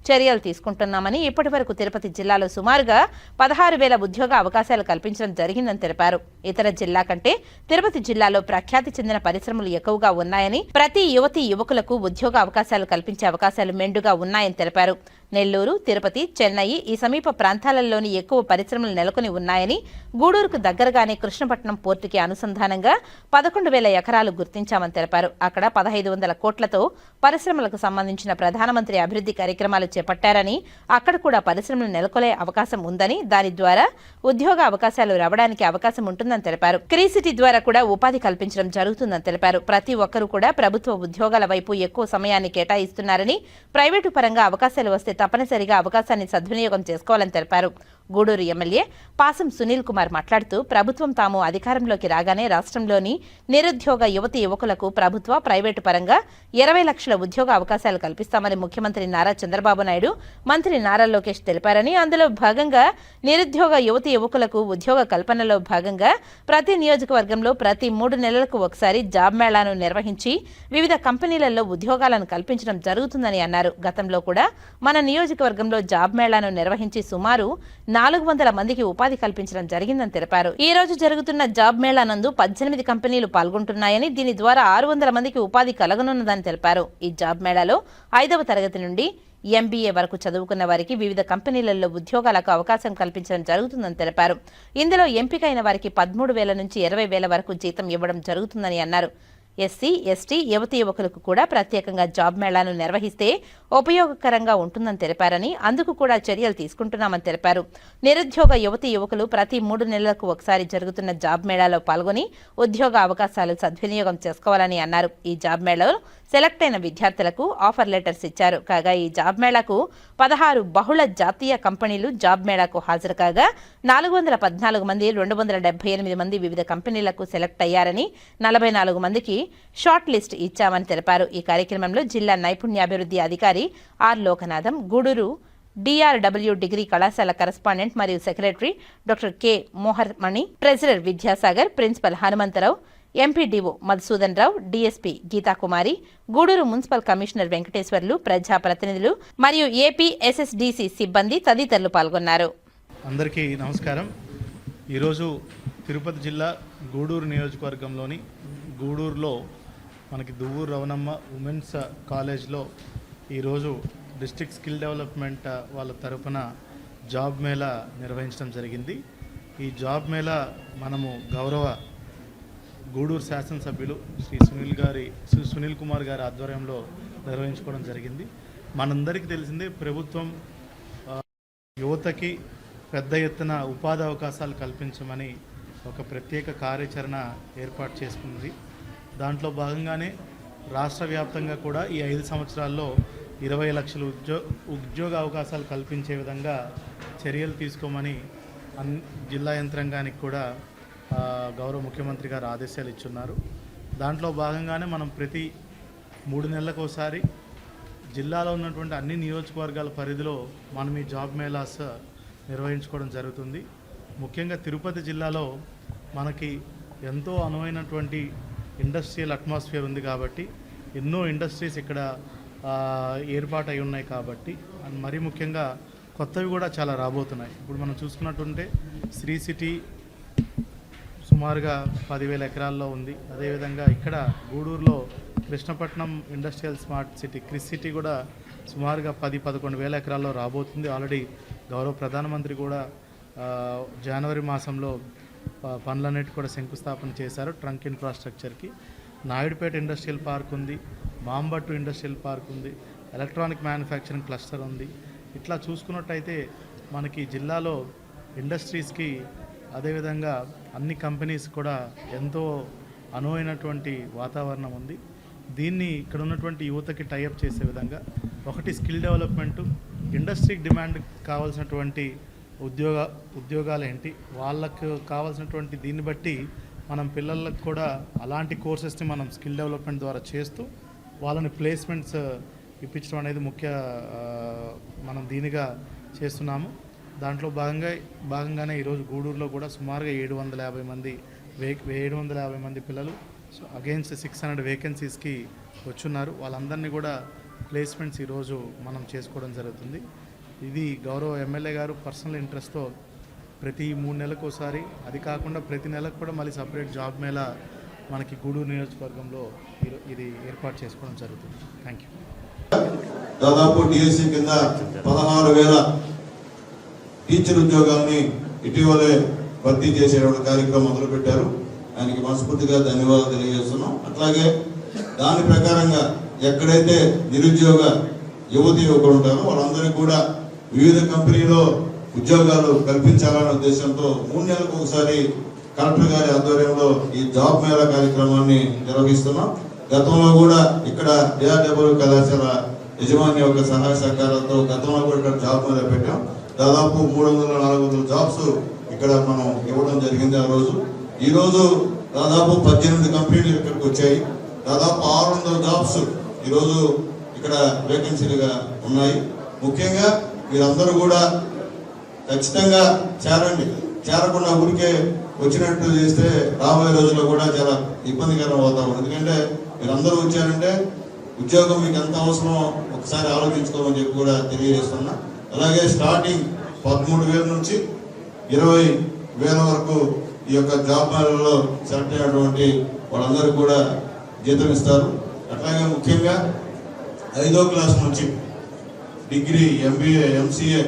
చర్యలు తీసుకుంటున్నామని, ఇప్పటి వరకు తిరుపతి జిల్లాలో సుమారుగా 16,000 ఉద్యోగ అవకాశాలు కల్పించడం జరిగిందని తెలిపారు. ఇతర జిల్లా కంటే తిరుపతి జిల్లాలో ప్రఖ్యాతి చెందిన పరిశ్రమలు ఎక్కువగా ఉన్నాయని, ప్రతి యువతీ యువకులకు ఉద్యోగ అవకాశాలు కల్పించే అవకాశాలు మెండుగా ఉన్నాయని తెలిపారు. నెల్లూరు, తిరుపతి, చెన్నై ఈ సమీప ప్రాంతాలలోని ఎక్కువ పరిశ్రమలు నెలకొని ఉన్నాయని, గూడూరుకు దగ్గరగానే కృష్ణపట్నం పోర్టుకి అనుసంధానంగా 11,000 ఎకరాలు గుర్తించామని తెలిపారు. అక్కడ 1,500 కోట్లతో పరిశ్రమలకు సంబంధించిన ప్రధానమంత్రి అభివృద్ధి కార్యక్రమాలు చేపట్టారని, అక్కడ కూడా పరిశ్రమలు నెలకొనే అవకాశం ఉందని, దాని ద్వారా ఉద్యోగ అవకాశాలు రావడానికి అవకాశం ఉంటుందని తెలిపారు. క్రీసిటీ ద్వారా కూడా ఉపాధి కల్పించడం జరుగుతుందని తెలిపారు. ప్రతి ఒక్కరూ కూడా ప్రభుత్వ ఉద్యోగాల వైపు ఎక్కువ సమయాన్ని కేటాయిస్తున్నారని, ప్రైవేటు పరంగా అవకాశాలు వస్తే తప్పనిసరిగా అవకాశాన్ని సద్వినియోగం చేసుకోవాలని తెలిపారు. గూడూరు ఎమ్మెల్యే పాసం సునీల్ కుమార్ మాట్లాడుతూ, ప్రభుత్వం తాము అధికారంలోకి రాగానే రాష్ట్రంలోని నిరుద్యోగ యువతీ యువకులకు ప్రభుత్వ, ప్రైవేటు పరంగా 20 లక్షల ఉద్యోగ అవకాశాలు కల్పిస్తామని ముఖ్యమంత్రి నారా చంద్రబాబు నాయుడు, మంత్రి నారా లోకేష్ తెలిపారని, అందులో భాగంగా నిరుద్యోగ యువతీ యువకులకు ఉద్యోగ కల్పనలో భాగంగా ప్రతి నియోజకవర్గంలో ప్రతి 3 నెలలకు ఒకసారి జాబ్ మేళాను నిర్వహించి వివిధ కంపెనీలలో ఉద్యోగాలను కల్పించడం జరుగుతుందని అన్నారు. గతంలో కూడా మన నియోజకవర్గంలో జాబ్ మేళాను నిర్వహించి సుమారు 400 మందికి ఉపాధి కల్పించడం జరిగిందని తెలిపారు. ఈ రోజు జరుగుతున్న జాబ్ మేళా నందు 18 కంపెనీలు పాల్గొంటున్నాయని, దీని ద్వారా 600 మందికి ఉపాధి కలగనున్నదని తెలిపారు. ఈ జాబ్ మేళాలో 5వ తరగతి నుండి MBA వరకు చదువుకున్న వారికి వివిధ కంపెనీలలో ఉద్యోగాలకు అవకాశం కల్పించడం జరుగుతుందని తెలిపారు. ఇందులో ఎంపికైన వారికి 13,000 నుంచి 20,000 వరకు జీతం ఇవ్వడం జరుగుతుందని అన్నారు. SC, ST యువతీ యువకులకు కూడా ప్రత్యేకంగా జాబ్ మేళాను నిర్వహిస్తే ఉపయోగకరంగా ఉంటుందని తెలిపారని, అందుకు కూడా చర్యలు తీసుకుంటున్నామని తెలిపారు. నిరుద్యోగ యువతీ యువకులు ప్రతి 3 నెలలకు ఒకసారి జరుగుతున్న జాబ్ మేళాలో పాల్గొని ఉద్యోగ అవకాశాలు సద్వినియోగం చేసుకోవాలని అన్నారు. ఈ జాబ్ మేళాలో సెలెక్ట్ అయిన విద్యార్థులకు ఆఫర్ లెటర్స్ ఇచ్చారు. కాగా ఈ జాబ్ మేళాకు 16 బహుళ జాతీయ కంపెనీలు జాబ్ మేళాకు హాజరు కాగా 414 మంది, 278 మంది వివిధ కంపెనీలకు సెలెక్ట్ అయ్యారని, 44 మందికి షార్ట్ లిస్ట్ ఇచ్చామని తెలిపారు. ఈ కార్యక్రమంలో జిల్లా నైపుణ్యాభివృద్ధి అధికారి R Lokanatham, Gudur DRW degree కళాశాల కరెస్పాండెంట్ మరియు secretary doctor K Mohar Mani, treasurer Vidyasagar, principal Hanumantha Rao, MPDO Madhusudan Rao, DSP Geetha Kumari, Gudur municipal commissioner Venkateswarlu, ప్రజాప్రతినిధులు మరియు ఏపీ SSDC సిబ్బంది తదితరులు పాల్గొన్నారు. అందరికీ నమస్కారం. ఈరోజు తిరుపతి జిల్లా గూడూరు నియోజకవర్గంలోని గూడూరులో మనకి దువ్వూరు రవణమ్మ ఉమెన్స్ కాలేజ్లో ఈరోజు డిస్ట్రిక్ట్ స్కిల్ డెవలప్మెంట్ వాళ్ళ తరఫున జాబ్ మేళా నిర్వహించడం జరిగింది. ఈ జాబ్ మేళా మనము గౌరవ గూడూరు శాసనసభ్యులు శ్రీ సునీల్ కుమార్ గారి ఆధ్వర్యంలో నిర్వహించుకోవడం జరిగింది. మనందరికీ తెలిసిందే, ప్రభుత్వం యువతకి పెద్ద ఎత్తున ఉపాధి అవకాశాలు కల్పించమని ఒక ప్రత్యేక కార్యాచరణ ఏర్పాటు చేసుకుంది. దాంట్లో భాగంగానే రాష్ట్ర వ్యాప్తంగా కూడా ఈ 5 సంవత్సరాల్లో 20 లక్షల ఉద్యోగ అవకాశాలు కల్పించే విధంగా చర్యలు తీసుకోమని జిల్లా యంత్రాంగానికి కూడా గౌరవ ముఖ్యమంత్రి గారు ఆదేశాలు ఇచ్చున్నారు. దాంట్లో భాగంగానే మనం ప్రతి 3 నెలలకు ఒకసారి జిల్లాలో ఉన్నటువంటి అన్ని నియోజకవర్గాల పరిధిలో మనం ఈ జాబ్ మేళాస్ నిర్వహించుకోవడం జరుగుతుంది. ముఖ్యంగా తిరుపతి జిల్లాలో మనకి ఎంతో అనువైనటువంటి ఇండస్ట్రియల్ అట్మాస్ఫియర్ ఉంది కాబట్టి ఎన్నో ఇండస్ట్రీస్ ఇక్కడ ఏర్పాటై ఉన్నాయి కాబట్టి అండ్ మరీ ముఖ్యంగా కొత్తవి కూడా చాలా రాబోతున్నాయి. ఇప్పుడు మనం చూసుకున్నట్టుంటే శ్రీ సిటీ సుమారుగా 10,000 ఎకరాల్లో ఉంది. అదేవిధంగా ఇక్కడ గూడూరులో Krishnapatnam industrial smart city KRIS city కూడా సుమారుగా 10-11,000 ఎకరాల్లో రాబోతుంది. ఆల్రెడీ గౌరవ ప్రధానమంత్రి కూడా జనవరి మాసంలో పనులన్నిటి కూడా శంకుస్థాపన చేశారు ట్రంక్ ఇన్ఫ్రాస్ట్రక్చర్కి. నాయుడుపేట ఇండస్ట్రియల్ పార్క్ ఉంది, మాంబట్టు ఇండస్ట్రియల్ పార్క్ ఉంది, ఎలక్ట్రానిక్ మ్యానుఫ్యాక్చరింగ్ క్లస్టర్ ఉంది. ఇట్లా చూసుకున్నట్టయితే మనకి జిల్లాలో ఇండస్ట్రీస్కి అదేవిధంగా అన్ని కంపెనీస్ కూడా ఎంతో అనువైనటువంటి వాతావరణం ఉంది. దీన్ని ఇక్కడ ఉన్నటువంటి యువతకి టైఅప్ చేసే విధంగా ఒకటి స్కిల్ డెవలప్మెంటు, ఇండస్ట్రీకి డిమాండ్ కావాల్సినటువంటి ఉద్యోగాలు ఏంటి, వాళ్ళకు కావాల్సినటువంటి దీన్ని బట్టి మనం పిల్లలకు కూడా అలాంటి కోర్సెస్ని మనం స్కిల్ డెవలప్మెంట్ ద్వారా చేస్తూ వాళ్ళని ప్లేస్మెంట్స్ ఇప్పించడం అనేది మనం దీనిగా చేస్తున్నాము. దాంట్లో భాగంగానే ఈరోజు గూడూరులో కూడా సుమారుగా 750 మంది పిల్లలు అగైన్స్ 600 వేకెన్సీస్కి వచ్చున్నారు. వాళ్ళందరినీ కూడా ప్లేస్మెంట్స్ ఈరోజు మనం చేసుకోవడం జరుగుతుంది. ఇది గౌరవ ఎమ్మెల్యే గారు పర్సనల్ ఇంట్రెస్ట్తో ప్రతి 3 నెలలకు ఒకసారి, అది కాకుండా ప్రతి నెలకు కూడా మళ్ళీ సపరేట్ జాబ్ మేళా మనకి గూడూరు నియోజకవర్గంలో ఇది ఏర్పాటు చేసుకోవడం జరుగుతుంది. Thank you. దాదాపు డిఎస్సి కింద 16,000 టీచర్ ఉద్యోగాల్ని ఇటీవలే భర్తీ చేసేటువంటి కార్యక్రమం మొదలుపెట్టారు. ఆయనకి మనస్ఫూర్తిగా ధన్యవాదాలు తెలియజేస్తున్నాం. అట్లాగే దాని ప్రకారంగా ఎక్కడైతే నిరుద్యోగ యువకులు ఉంటారో వాళ్ళందరికీ కూడా వివిధ కంపెనీలో ఉద్యోగాలు కల్పించాలనే ఉద్దేశంతో 3 నెలలకు ఒకసారి కలెక్టర్ గారి ఆధ్వర్యంలో ఈ జాబ్ మేళా కార్యక్రమాన్ని నిర్వహిస్తున్నాం. గతంలో కూడా ఇక్కడ JRW కళాశాల యజమాని యొక్క సహాయ సహకారాలతో గతంలో కూడా ఇక్కడ జాబ్ మేళా పెట్టాం. దాదాపు 300-400 జాబ్స్ ఇక్కడ మనం ఇవ్వడం జరిగింది ఆ రోజు. ఈరోజు దాదాపు 18 కంపెనీలు ఇక్కడికి వచ్చాయి. దాదాపు 600 జాబ్స్ ఈరోజు ఇక్కడ వేకెన్సీలుగా ఉన్నాయి. ముఖ్యంగా మీరందరూ కూడా ఖచ్చితంగా చేరండి. చేరకుండా ఊరికే వచ్చినట్టు చేస్తే రాబోయే రోజుల్లో కూడా చాలా ఇబ్బందికరం అవుతాం. ఎందుకంటే మీరందరూ వచ్చారంటే ఉద్యోగం మీకు ఎంత అవసరమో ఒకసారి ఆలోచించుకోమని చెప్పి కూడా తెలియజేస్తున్నా. అలాగే స్టార్టింగ్ 13,000 నుంచి 20,000 వరకు ఈ యొక్క జాబ్ మేళలో సెలెక్ట్ అయినటువంటి వాళ్ళందరూ కూడా జీతం ఇస్తారు. అట్లాగే ముఖ్యంగా 5వ క్లాస్ నుంచి డిగ్రీ, MBA, MCA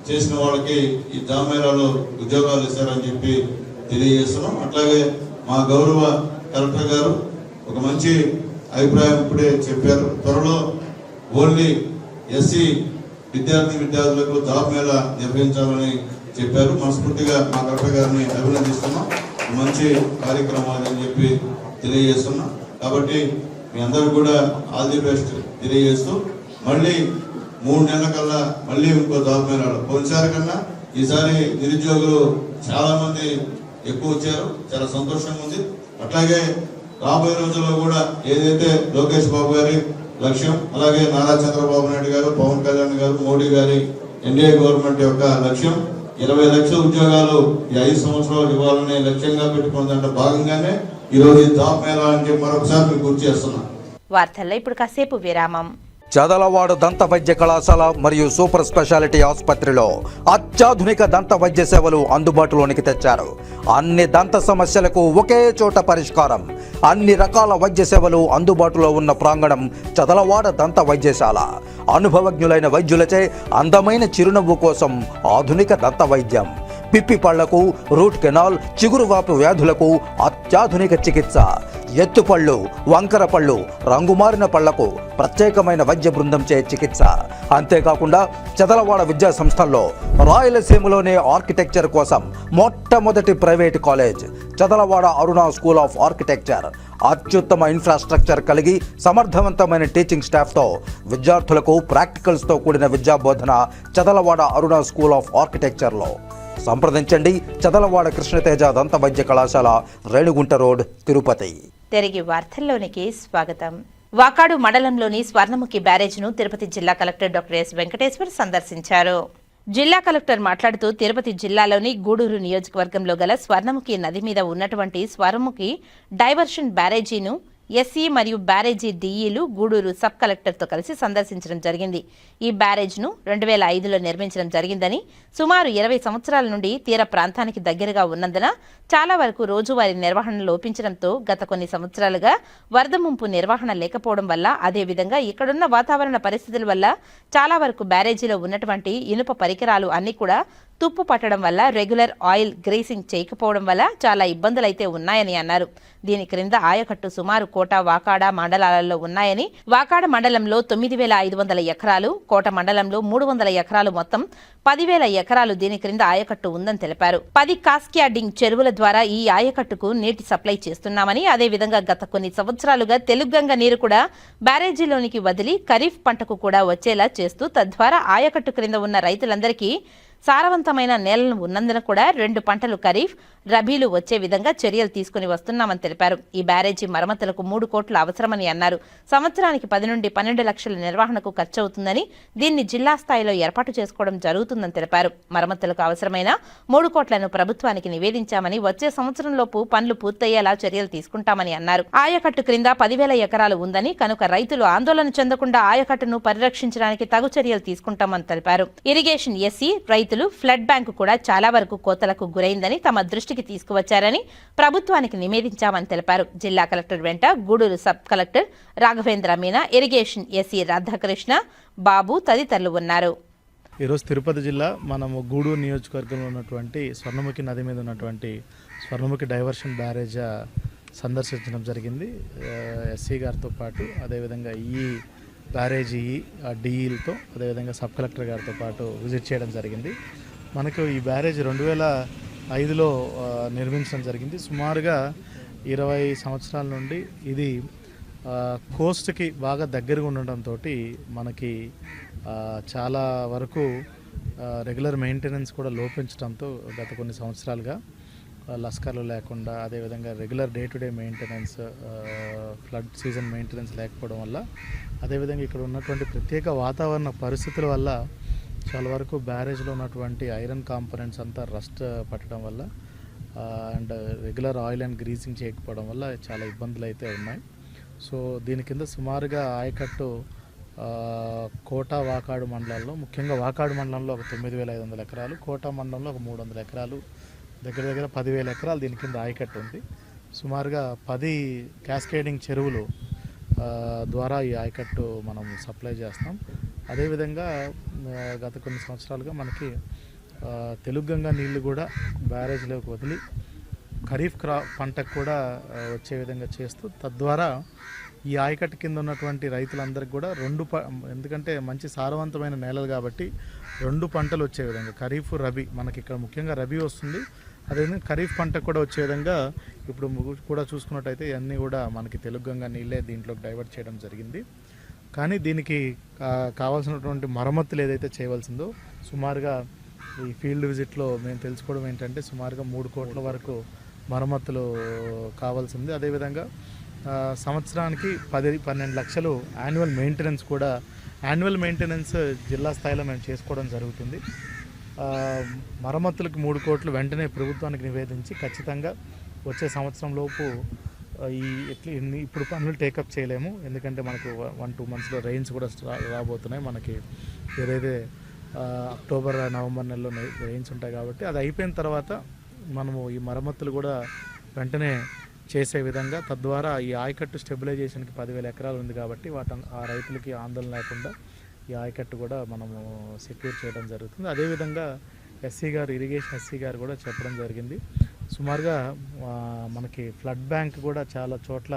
చేసిన వాళ్ళకి ఈ జాబ్ మేళాలో ఉద్యోగాలు ఇస్తారని చెప్పి తెలియజేస్తున్నాం. అట్లాగే మా గౌరవ కలెక్టర్ గారు ఒక మంచి అభిప్రాయం ఇప్పుడే చెప్పారు. త్వరలో ఓన్లీ SC విద్యార్థులకు జాబ్ మేళా నిర్వహించాలని చెప్పారు. మనస్ఫూర్తిగా మా కలెక్టర్ గారిని అభినందిస్తున్నాం. మంచి కార్యక్రమాలు అని చెప్పి తెలియజేస్తున్నాం. కాబట్టి మీ అందరూ కూడా ఆల్ ది బెస్ట్ తెలియజేస్తూ మళ్ళీ 3 నెలల కల్లా మళ్ళీ ఇంకో జాబ్ మేళాలు. పోయినసారి కన్నా ఈసారి నిరుద్యోగులు చాలా మంది ఎక్కువ వచ్చారు. చాలా సంతోషంగా ఉంది. అట్లాగే రాబోయే రోజుల్లో కూడా ఏదైతే లోకేష్ బాబు గారి లక్ష్యం, అలాగే నారా చంద్రబాబు నాయుడు గారు, పవన్ కళ్యాణ్ గారు, మోడీ గారి ఎన్డీఏ గవర్నమెంట్ యొక్క లక్ష్యం 20 లక్షల ఉద్యోగాలు ఈ 5 సంవత్సరాలు ఇవ్వాలనే లక్ష్యంగా పెట్టుకున్న దాంట్లో భాగంగానే ఈరోజు ఈ జాబ్ మేళా అని చెప్పి మరొకసారి మీకు గుర్తు చేస్తున్నాం. వార్తల్లో ఇప్పుడు కాసేపు విరామం. చదలవాడ దంత వైద్య కళాశాల మరియు సూపర్ స్పెషాలిటీ ఆసుపత్రిలో అత్యాధునిక దంత వైద్య సేవలు అందుబాటులోనికి తెచ్చారు. అన్ని దంత సమస్యలకు ఒకే చోట పరిష్కారం. అన్ని రకాల వైద్య సేవలు అందుబాటులో ఉన్న ప్రాంగణం చదలవాడ దంత వైద్యశాల. అనుభవజ్ఞులైన వైద్యులచే అందమైన చిరునవ్వు కోసం ఆధునిక దంత వైద్యం. పిప్పి పళ్లకు, రూట్ కెనాల్, చిగురువాపు వ్యాధులకు అత్యాధునిక చికిత్స. ఎత్తుపళ్ళు, వంకర పళ్ళు, రంగుమారిన పళ్లకు ప్రత్యేకమైన వైద్య బృందంచే చికిత్స. అంతేకాకుండా చదలవాడ విద్యా సంస్థల్లో రాయలసీమలోనే ఆర్కిటెక్చర్ కోసం మొట్టమొదటి private college Chadalavada Aruna school of architecture. అత్యుత్తమ ఇన్ఫ్రాస్ట్రక్చర్ కలిగి సమర్థవంతమైన టీచింగ్ స్టాఫ్తో విద్యార్థులకు ప్రాక్టికల్స్తో కూడిన విద్యాబోధన చదలవాడ అరుణ స్కూల్ ఆఫ్ ఆర్కిటెక్చర్లో. సంప్రదించండి చదలవాడ కృష్ణతేజ దంత వైద్య కళాశాల, రేణిగుంట రోడ్, తిరుపతి. తిరిగి వార్తల్లోనికి స్వాగతం. వాకాడు మండలంలోని స్వర్ణముఖి బ్యారేజ్ను తిరుపతి జిల్లా కలెక్టర్ డాక్టర్ ఎస్ వెంకటేశ్వర్ సందర్శించారు. జిల్లా కలెక్టర్ మాట్లాడుతూ తిరుపతి జిల్లాలోని గూడూరు నియోజకవర్గంలో గల స్వర్ణముఖి నది మీద ఉన్నటువంటి స్వర్ణముఖి డైవర్షన్ బ్యారేజీను ఎస్సీ మరియు బ్యారేజీ డిఈలు గూడూరు సబ్ కలెక్టర్తో కలిసి సందర్శించడం జరిగింది. ఈ బ్యారేజ్ను 2005లో నిర్మించడం జరిగిందని, సుమారు 20 సంవత్సరాల నుండి తీర ప్రాంతానికి దగ్గరగా ఉన్నందున చాలా వరకు రోజువారీ నిర్వహణ లోపించడంతో గత కొన్ని సంవత్సరాలుగా వరద ముంపు నిర్వహణ లేకపోవడం వల్ల, అదేవిధంగా ఇక్కడున్న వాతావరణ పరిస్థితుల వల్ల చాలా వరకు బ్యారేజీలో ఉన్నటువంటి ఇనుప పరికరాలు అన్నీ కూడా తుప్పు పట్టడం వల్ల, రెగ్యులర్ ఆయిల్ గ్రేసింగ్ చేయకపోవడం వల్ల చాలా ఇబ్బందులైతే ఉన్నాయని అన్నారు. దీని క్రింద ఆయకట్టు సుమారు కోట, వాకాడ మండలాలలో ఉన్నాయని, వాకాడ మండలంలో 9,500 ఎకరాలు, కోట మండలంలో 300 ఎకరాలు, మొత్తం 10,000 ఎకరాలు దీని క్రింద ఆయకట్టు ఉందని తెలిపారు. 10 కాస్క్యాడింగ్ చెరువుల ద్వారా ఈ ఆయకట్టుకు నీటి సప్లై చేస్తున్నామని, అదేవిధంగా గత కొన్ని సంవత్సరాలుగా తెలుగంగ నీరు కూడా బ్యారేజీలోనికి వదిలి ఖరీఫ్ పంటకు కూడా వచ్చేలా చేస్తూ, తద్వారా ఆయకట్టు క్రింద ఉన్న రైతులందరికీ సారవంతమైన నేలను ఉన్నందున కూడా 2 పంటలు ఖరీఫ్, రబీలు వచ్చే విధంగా చర్యలు తీసుకుని వస్తున్నామని తెలిపారు. ఈ బ్యారేజీ మరమ్మతులకు 3 కోట్లు అవసరమని అన్నారు. సంవత్సరానికి 10 నుండి 12 లక్షల నిర్వహణకు ఖర్చవుతుందని, దీన్ని జిల్లా స్థాయిలో ఏర్పాటు చేసుకోవడం జరుగుతుందని తెలిపారు. మరమ్మతులకు అవసరమైన 3 కోట్లను ప్రభుత్వానికి నివేదించామని, వచ్చే సంవత్సరంలోపు పనులు పూర్తయ్యేలా చర్యలు తీసుకుంటామని అన్నారు. ఆయకట్టు క్రింద 10,000 ఎకరాలు ఉందని, కనుక రైతులు ఆందోళన చెందకుండా ఆయకట్టును పరిరక్షించడానికి తగు చర్యలు తీసుకుంటామని తెలిపారు. ఇరిగేషన్ ఎస్సీ రైతులు ఫ్లడ్ బ్యాంకు కూడా చాలా వరకు కోతలకు గురైందని తమ దృష్టికి తీసుకువచ్చారని ప్రభుత్వానికి నివేదించామని తెలిపారు. జిల్లా కలెక్టర్ వెంట Gudur sub collector Raghavendra Meena, irrigation SC Radhakrishna, Babu తదితరులు ఉన్నారు. ఈరోజు తిరుపతి జిల్లా మనము గూడూరు నియోజకవర్గంలో ఉన్నటువంటి స్వర్ణముఖి నది మీద ఉన్నటువంటి స్వర్ణముఖి డైవర్షన్ బ్యారేజ్ సందర్శించడం జరిగింది. ఎస్సీ గారితో పాటు అదేవిధంగా ఈ బ్యారేజీ డిఈలతో, అదేవిధంగా సబ్ కలెక్టర్ గారితో పాటు విజిట్ చేయడం జరిగింది. మనకు ఈ బ్యారేజ్ 2005లో నిర్మించడం జరిగింది. సుమారుగా 20 సంవత్సరాల నుండి ఇది కోస్ట్కి బాగా దగ్గరగా ఉండడంతో మనకి చాలా వరకు రెగ్యులర్ మెయింటెనెన్స్ కూడా లోపించడంతో గత కొన్ని సంవత్సరాలుగా లస్కర్లు లేకుండా, అదేవిధంగా regular day to day maintenance, flood season maintenance లేకపోవడం వల్ల, అదేవిధంగా ఇక్కడ ఉన్నటువంటి ప్రత్యేక వాతావరణ పరిస్థితుల వల్ల చాలా వరకు బ్యారేజ్లో ఉన్నటువంటి ఐరన్ కాంపోనెంట్స్ అంతా రస్ట్ పట్టడం వల్ల and regular oil and greasing చేయకపోవడం వల్ల చాలా ఇబ్బందులు అయితే ఉన్నాయి. సో దీని కింద సుమారుగా ఆయకట్టు కోట, వాకాడు మండలాల్లో, ముఖ్యంగా వాకాడు మండలంలో ఒక 9,500 ఎకరాలు, కోట మండలంలో ఒక 300 ఎకరాలు, దగ్గర 10,000 ఎకరాలు దీని కింద ఆయకట్టు ఉంది. సుమారుగా 10 క్యాస్కేడింగ్ చెరువులు ద్వారా ఈ ఆయకట్టు మనం సప్లై చేస్తాం. అదేవిధంగా గత కొన్ని సంవత్సరాలుగా మనకి తెలుగంగా నీళ్లు కూడా బ్యారేజ్లోకి వదిలి ఖరీఫ్ పంటకు కూడా వచ్చే విధంగా చేస్తూ, తద్వారా ఈ ఆయకట్టు కింద ఉన్నటువంటి రైతులందరికీ కూడా ఎందుకంటే మంచి సారవంతమైన నేలలు కాబట్టి 2 పంటలు వచ్చే విధంగా, ఖరీఫ్, రబీ, మనకి ఇక్కడ ముఖ్యంగా రబీ వస్తుంది, అదేవిధంగా ఖరీఫ్ పంట కూడా వచ్చే విధంగా ఇప్పుడు కూడా చూసుకున్నట్టయితే ఇవన్నీ కూడా మనకి తెలుగంగా నీళ్ళే దీంట్లోకి డైవర్ట్ చేయడం జరిగింది. కానీ దీనికి కావాల్సినటువంటి మరమ్మతులు ఏదైతే చేయవలసిందో సుమారుగా ఈ ఫీల్డ్ విజిట్లో మేము తెలుసుకోవడం ఏంటంటే సుమారుగా 3 కోట్ల వరకు మరమ్మతులు కావాల్సింది. అదేవిధంగా సంవత్సరానికి 10-12 లక్షలు యాన్యువల్ మెయింటెనెన్స్ కూడా, యాన్యువల్ మెయింటెనెన్స్ జిల్లా స్థాయిలో మేము చేసుకోవడం జరుగుతుంది. మరమ్మతులకు 3 కోట్లు వెంటనే ప్రభుత్వానికి నివేదించి ఖచ్చితంగా వచ్చే సంవత్సరం లోపు ఇప్పుడు పనులు టేకప్ చేయలేము, ఎందుకంటే మనకు 1-2 మంత్స్లో రెయిన్స్ కూడా రాబోతున్నాయి. మనకి ఏదైతే అక్టోబర్, నవంబర్ నెలలో రెయిన్స్ ఉంటాయి కాబట్టి అది అయిపోయిన తర్వాత మనము ఈ మరమ్మతులు కూడా వెంటనే చేసే విధంగా, తద్వారా ఈ ఆయకట్టు స్టెబిలైజేషన్కి 10,000 ఎకరాలు ఉంది కాబట్టి ఆ రైతులకి ఆందోళన లేకుండా ఈ ఆయకట్టు కూడా మనము సెక్యూర్ చేయడం జరుగుతుంది. అదేవిధంగా ఎస్సీ గారు, ఇరిగేషన్ ఎస్సీ గారు కూడా చెప్పడం జరిగింది. సుమారుగా మనకి ఫ్లడ్ బ్యాంక్ కూడా చాలా చోట్ల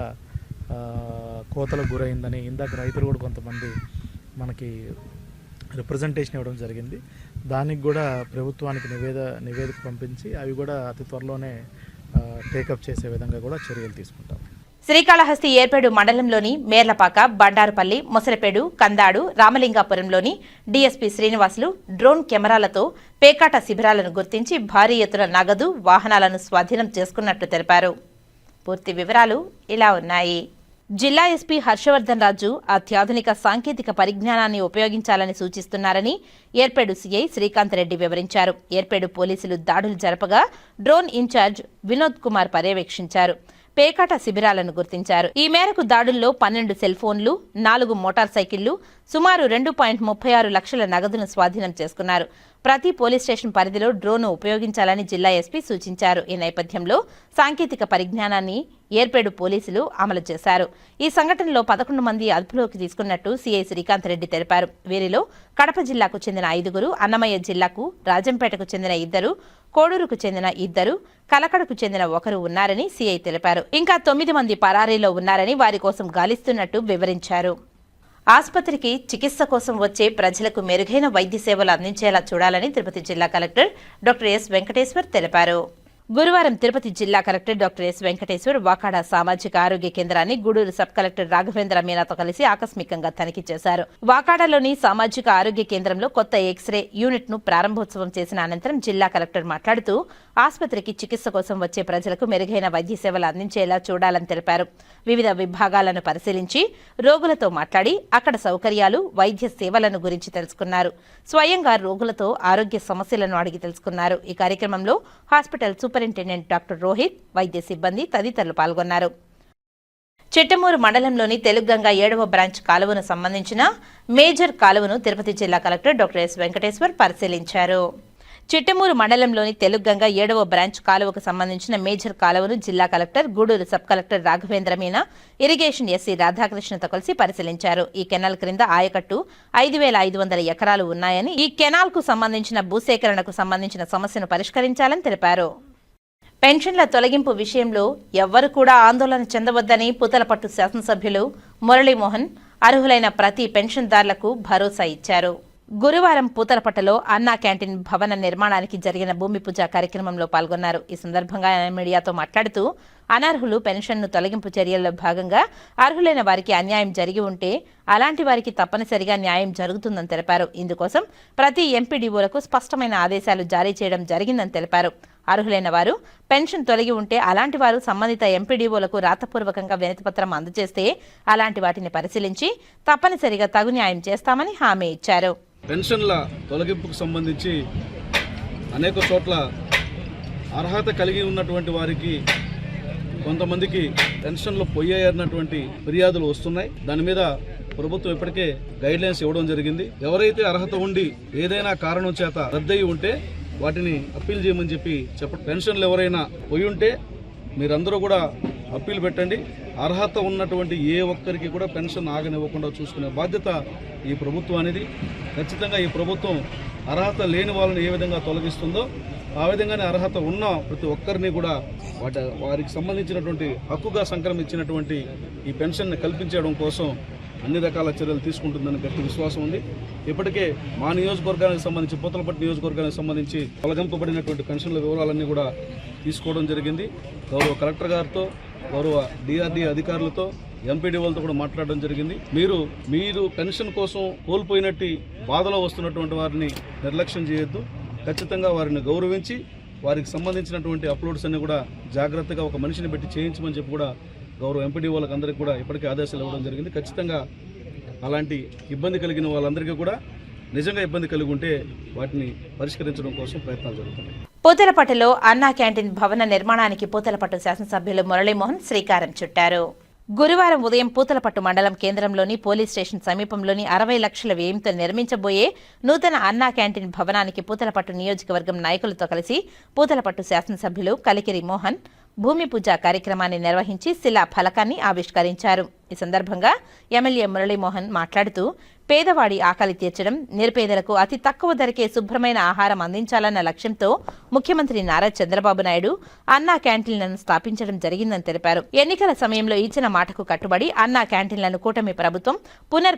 కోతలకు గురైందని, ఇందాక రైతులు కూడా కొంతమంది మనకి రిప్రజెంటేషన్ ఇవ్వడం జరిగింది. దానికి కూడా ప్రభుత్వానికి నివేదిక పంపించి అవి కూడా అతి త్వరలోనే టేకప్ చేసే విధంగా కూడా చర్యలు తీసుకుంటాం. శ్రీకాళహస్తి ఏర్పేడు మండలంలోని మేర్లపాక, బండారుపల్లి, మొసలపేడు, కందాడు, రామలింగాపురంలోని డీఎస్పీ శ్రీనివాసులు డ్రోన్ కెమెరాలతో పేకాట శిబిరాలను గుర్తించి భారీ ఎత్తున నగదు, వాహనాలను స్వాధీనం చేసుకున్నట్లు తెలిపారు. పూర్తి వివరాలు ఇలా ఉన్నాయి. జిల్లా ఎస్పీ హర్షవర్ధన్ రాజు అత్యాధునిక సాంకేతిక పరిజ్ఞానాన్ని ఉపయోగించాలని సూచిస్తున్నారని ఏర్పేడు సీఐ శ్రీకాంత్ రెడ్డి వివరించారు. ఏర్పేడు పోలీసులు దాడులు జరపగా డ్రోన్ ఇన్ఛార్జ్ వినోద్ కుమార్ పర్యవేక్షించారు. పేకాట శిబిరాలను గుర్తించారు. ఈ మేరకు దాడుల్లో 12 సెల్ ఫోన్లు, 4 మోటార్ సైకిళ్లు, సుమారు 2.36 లక్షల నగదును స్వాధీనం చేసుకున్నారు. ప్రతి పోలీస్ స్టేషన్ పరిధిలో డ్రోన్ ఉపయోగించాలని జిల్లా ఎస్పీ సూచించారు. ఈ నేపథ్యంలో సాంకేతిక పరిజ్ఞానాన్ని ఏర్పేడు పోలీసులు అమలు చేశారు. ఈ సంఘటనలో 11 మంది అదుపులోకి తీసుకున్నట్టు సీఐ శ్రీకాంత్ రెడ్డి తెలిపారు. వీరిలో కడప జిల్లాకు చెందిన 5, అన్నమయ్య జిల్లాకు, రాజంపేటకు చెందిన 2, కోడూరుకు చెందిన 2, కలకడకు చెందిన 1 ఉన్నారని సీఐ తెలిపారు. ఇంకా 9 మంది పరారీలో ఉన్నారని వారి కోసం గాలిస్తున్నట్టు వివరించారు. ఆసుపత్రికి చికిత్స కోసం వచ్చే ప్రజలకు మెరుగైన వైద్య సేవలు అందించేలా చూడాలని తిరుపతి జిల్లా కలెక్టర్ డాక్టర్ ఎస్ వెంకటేశ్వర్ తెలిపారు. గురువారం తిరుపతి జిల్లా collector doctor S Venkateshwar Vakada సామాజిక ఆరోగ్య కేంద్రాన్ని గూడూరు సబ్ కలెక్టర్ రాఘవేంద్ర మీనాతో కలిసి ఆకస్మికంగా తనిఖీ చేశారు. వాకాడలోని సామాజిక ఆరోగ్య కేంద్రంలో కొత్త ఎక్స్రే యూనిట్ ను ప్రారంభోత్సవం చేసిన అనంతరం జిల్లా కలెక్టర్ మాట్లాడుతూ ఆసుపత్రికి చికిత్స కోసం వచ్చే ప్రజలకు మెరుగైన వైద్య సేవలు అందించేలా చూడాలని తెలిపారు. వివిధ విభాగాలను పరిశీలించి రోగులతో మాట్లాడి అక్కడ సౌకర్యాలు, వైద్య సేవలను గురించి తెలుసుకున్నారు. స్వయంగా రోగులతో ఆరోగ్య సమస్యలను అడిగి తెలుసుకున్నారు. ఈ కార్యక్రమంలో హాస్పిటల్ సూపరింటెండెంట్ డాక్టర్ రోహిత్, వైద్య సిబ్బంది తదితరులు పాల్గొన్నారు. చిట్టమూరు మండలంలోని తెలుగంగ 7వ బ్రాంచ్ కాలువను సంబంధించిన మేజర్ కాలువను తిరుపతి జిల్లా కలెక్టర్ డాక్టర్ ఎస్ వెంకటేశ్వర్ పరిశీలించారు. చిట్టమూరు మండలంలోని తెలుగంగ 7వ బ్రాంచ్ కాలువకు సంబంధించిన మేజర్ కాలువను జిల్లా collector, Gudur sub collector Raghavendra Meena, irrigation SC రాధాకృష్ణతో కలిసి పరిశీలించారు. ఈ కెనాల్ క్రింద ఆయకట్టు 5,500 ఎకరాలు ఉన్నాయని, ఈ కెనాల్ కు సంబంధించిన భూసేకరణకు సంబంధించిన సమస్యను పరిష్కరించాలని తెలిపారు. పెన్షన్ల తొలగింపు విషయంలో ఎవ్వరు కూడా ఆందోళన చెందవద్దని పూతలపట్టు శాసనసభ్యులు మురళీమోహన్ అర్హులైన ప్రతి పెన్షన్దారులకు భరోసా ఇచ్చారు. గురువారం పూతలపట్టలో అన్నా క్యాంటీన్ భవన నిర్మాణానికి జరిగిన భూమి పూజ కార్యక్రమంలో పాల్గొన్నారు. ఈ సందర్భంగా ఆయన మీడియాతో మాట్లాడుతూ అనర్హులు పెన్షన్ను తొలగింపు చర్యల్లో భాగంగా అర్హులైన వారికి అన్యాయం జరిగి ఉంటే అలాంటి వారికి తప్పనిసరిగా న్యాయం జరుగుతుందని తెలిపారు. ఇందుకోసం ప్రతి ఎంపీడీఓలకు స్పష్టమైన ఆదేశాలు జారీ చేయడం జరిగిందని తెలిపారు. అర్హులైన వారు పెన్షన్ తొలగి ఉంటే అలాంటి వారు సంబంధిత ఎంపీడీఓలకు రాతపూర్వకంగా వినతిపత్రం అందజేస్తే అలాంటి వాటిని పరిశీలించి తప్పనిసరిగా తగు న్యాయం చేస్తామని హామీ ఇచ్చారు. పెన్షన్ల తొలగింపుకు సంబంధించి అనేక చోట్ల అర్హత కలిగి ఉన్నటువంటి వారికి కొంతమందికి పెన్షన్లు పోయాయన్నటువంటి ఫిర్యాదులు వస్తున్నాయి. దాని మీద ప్రభుత్వం ఇప్పటికే గైడ్లైన్స్ ఇవ్వడం జరిగింది. ఎవరైతే అర్హత ఉండి ఏదైనా కారణం చేత రద్దయి ఉంటే వాటిని అప్పీల్ చేయమని చెప్పి పెన్షన్లు ఎవరైనా పోయి ఉంటే మీరందరూ కూడా అప్పీల్ పెట్టండి. అర్హత ఉన్నటువంటి ఏ ఒక్కరికి కూడా పెన్షన్ ఆగనివ్వకుండా చూసుకునే బాధ్యత ఈ ప్రభుత్వానిది. ఖచ్చితంగా ఈ ప్రభుత్వం అర్హత లేని వాళ్ళని ఏ విధంగా తొలగిస్తుందో ఆ విధంగానే అర్హత ఉన్న ప్రతి ఒక్కరిని కూడా వారికి సంబంధించినటువంటి హక్కుగా సంక్రమించినటువంటి ఈ పెన్షన్ని కల్పించడం కోసం అన్ని రకాల చర్యలు తీసుకుంటుందని గట్టి విశ్వాసం ఉంది. ఇప్పటికే మా నియోజకవర్గానికి సంబంధించి పూతలపట్టు నియోజకవర్గానికి సంబంధించి తొలగింపబడినటువంటి పెన్షన్ల వివరాలన్నీ కూడా తీసుకోవడం జరిగింది. గౌరవ కలెక్టర్ గారితో, గౌరవ డిఆర్డీ అధికారులతో, ఎంపీడీఓలతో కూడా మాట్లాడడం జరిగింది. మీరు పెన్షన్ కోసం కోల్పోయినట్టు బాధలో వస్తున్నటువంటి వారిని నిర్లక్ష్యం చేయొద్దు. ఖచ్చితంగా వారిని గౌరవించి వారికి సంబంధించినటువంటి అప్లోడ్స్ అన్ని కూడా జాగ్రత్తగా ఒక మనిషిని పెట్టి చేయించమని చెప్పి కూడా గౌరవ ఎంపీడీఓలకు అందరికీ కూడా ఇప్పటికే ఆదేశాలు ఇవ్వడం జరిగింది. ఖచ్చితంగా అలాంటి ఇబ్బంది కలిగిన వాళ్ళందరికీ కూడా నిజంగా ఇబ్బంది కలిగి ఉంటే వాటిని పరిష్కరించడం కోసం ప్రయత్నాలు జరుగుతున్నాయి. పూతలపట్టులో అన్నా క్యాంటీన్ భవన నిర్మాణానికి పూతలపట్టు శాసనసభ్యులు మురళీమోహన్ శ్రీకారం చుట్టారు. గురువారం ఉదయం పూతలపట్టు మండలం కేంద్రంలోని పోలీస్ స్టేషన్ సమీపంలోని 60 లక్షల వ్యయంతో నిర్మించబోయే నూతన అన్నా క్యాంటీన్ భవనానికి పూతలపట్టు నియోజకవర్గం నాయకులతో కలిసి పూతలపట్టు శాసనసభ్యులు కలికిరి మోహన్ భూమి పూజ కార్యక్రమాన్ని నిర్వహించి శిలా ఫలకాన్ని ఆవిష్కరించారు. ఈ సందర్భంగా ఎమ్మెల్యే మురళీమోహన్ మాట్లాడుతూ పేదవాడి ఆకలి తీర్చడం, నిరుపేదలకు అతి తక్కువ ధరకే శుభ్రమైన ఆహారం అందించాలన్న లక్ష్యంతో ముఖ్యమంత్రి నారా చంద్రబాబు నాయుడు అన్నా క్యాంటీన్లను స్థాపించడం జరిగిందని తెలిపారు. ఎన్నికల సమయంలో ఇచ్చిన మాటకు కట్టుబడి అన్నా క్యాంటీన్లను కూటమి ప్రభుత్వం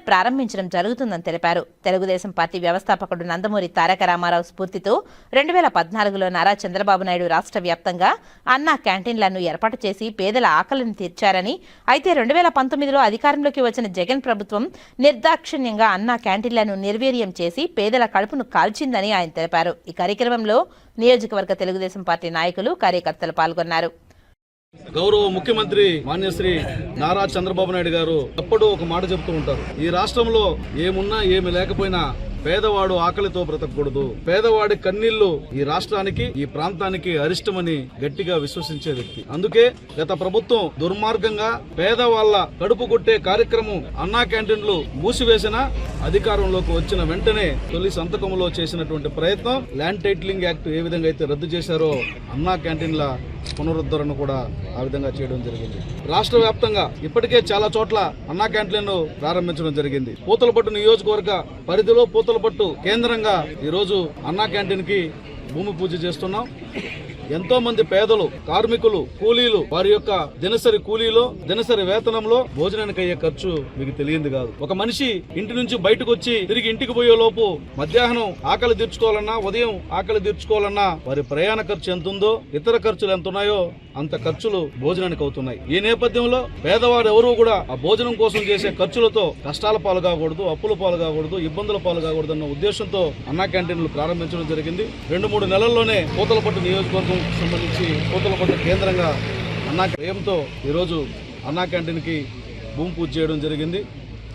ప్రారంభించడం జరుగుతుందని తెలిపారు. తెలుగుదేశం పార్టీ వ్యవస్థాపకుడు నందమూరి తారక రామారావు స్ఫూర్తితో 2014లో నారా చంద్రబాబు నాయుడు రాష్ట్ర వ్యాప్తంగా అన్నా క్యాంటీన్లను ఏర్పాటు చేసి పేదల ఆకలిని తీర్చారని, అయితే 2019లో అధికారంలోకి వచ్చిన జగన్ ప్రభుత్వం నిర్దాక్షిణ్యంగా అన్నా క్యాంటీన్లను నిర్వీర్యం చేసి పేదల కడుపును కాల్చిందని ఆయన తెలిపారు. ఈ కార్యక్రమంలో నియోజకవర్గ తెలుగుదేశం పార్టీ నాయకులు, కార్యకర్తలు పాల్గొన్నారు. గౌరవ ముఖ్యమంత్రి మాన్యశ్రీ నారా చంద్రబాబు నాయుడు గారు ఎప్పుడూ ఒక మాట చెప్తూ ఉంటారు. ఈ రాష్ట్రంలో ఏమున్నా ఏమి లేకపోయినా పేదవాడు ఆకలితో బ్రతకూడదు, పేదవాడి కన్నీళ్లు ఈ రాష్ట్రానికి, ఈ ప్రాంతానికి అరిష్టమని గట్టిగా విశ్వసించే వ్యక్తి. అందుకే గత ప్రభుత్వం దుర్మార్గంగా పేదవాళ్ల కడుపు కొట్టే కార్యక్రమం అన్నా క్యాంటీన్లు మూసివేసిన అధికారంలోకి వచ్చిన వెంటనే తొలి సంతకంలో చేసినటువంటి ప్రయత్నం ల్యాండ్ టైటిలింగ్ యాక్ట్ ఏ విధంగా అయితే రద్దు చేశారో అన్నా క్యాంటీన్ల పునరుద్ధరణ కూడా ఆ విధంగా చేయడం జరిగింది. రాష్ట్ర వ్యాప్తంగా ఇప్పటికే చాలా చోట్ల అన్నా క్యాంటీన్లను ప్రారంభించడం జరిగింది. పూతలపట్టు నియోజకవర్గ పరిధిలో పూతలపట్టు కేంద్రంగా ఈరోజు అన్నా క్యాంటీన్ కి భూమి పూజ చేస్తున్నాం. ఎంతో మంది పేదలు, కార్మికులు, కూలీలు వారి యొక్క దినసరి కూలీలో, దినసరి వేతనంలో భోజనానికి అయ్యే ఖర్చు మీకు తెలియంది కాదు. ఒక మనిషి ఇంటి నుంచి బయటకు వచ్చి తిరిగి ఇంటికి పోయే లోపు మధ్యాహ్నం ఆకలి తీర్చుకోవాలన్నా, ఉదయం ఆకలి తీర్చుకోవాలన్నా వారి ప్రయాణ ఖర్చు ఎంత ఉందో, ఇతర ఖర్చులు ఎంత ఉన్నాయో అంత ఖర్చులు భోజనానికి అవుతున్నాయి. ఈ నేపథ్యంలో పేదవారు ఎవరూ కూడా ఆ భోజనం కోసం చేసే ఖర్చులతో కష్టాల పాలు కాకూడదు, అప్పుల పాలు కాకూడదు, ఇబ్బందుల పాలు కాకూడదు అన్న ఉద్దేశంతో అన్నా క్యాంటీన్లు ప్రారంభించడం జరిగింది. 2-3 నెలల్లోనే పూతలపట్టు నియోజకవర్గం సంబంధించి పూతలపట్టు కేంద్రంగా అన్నా వ్యయంతో ఈరోజు అన్నా క్యాంటీన్కి భూమి పూజ చేయడం జరిగింది.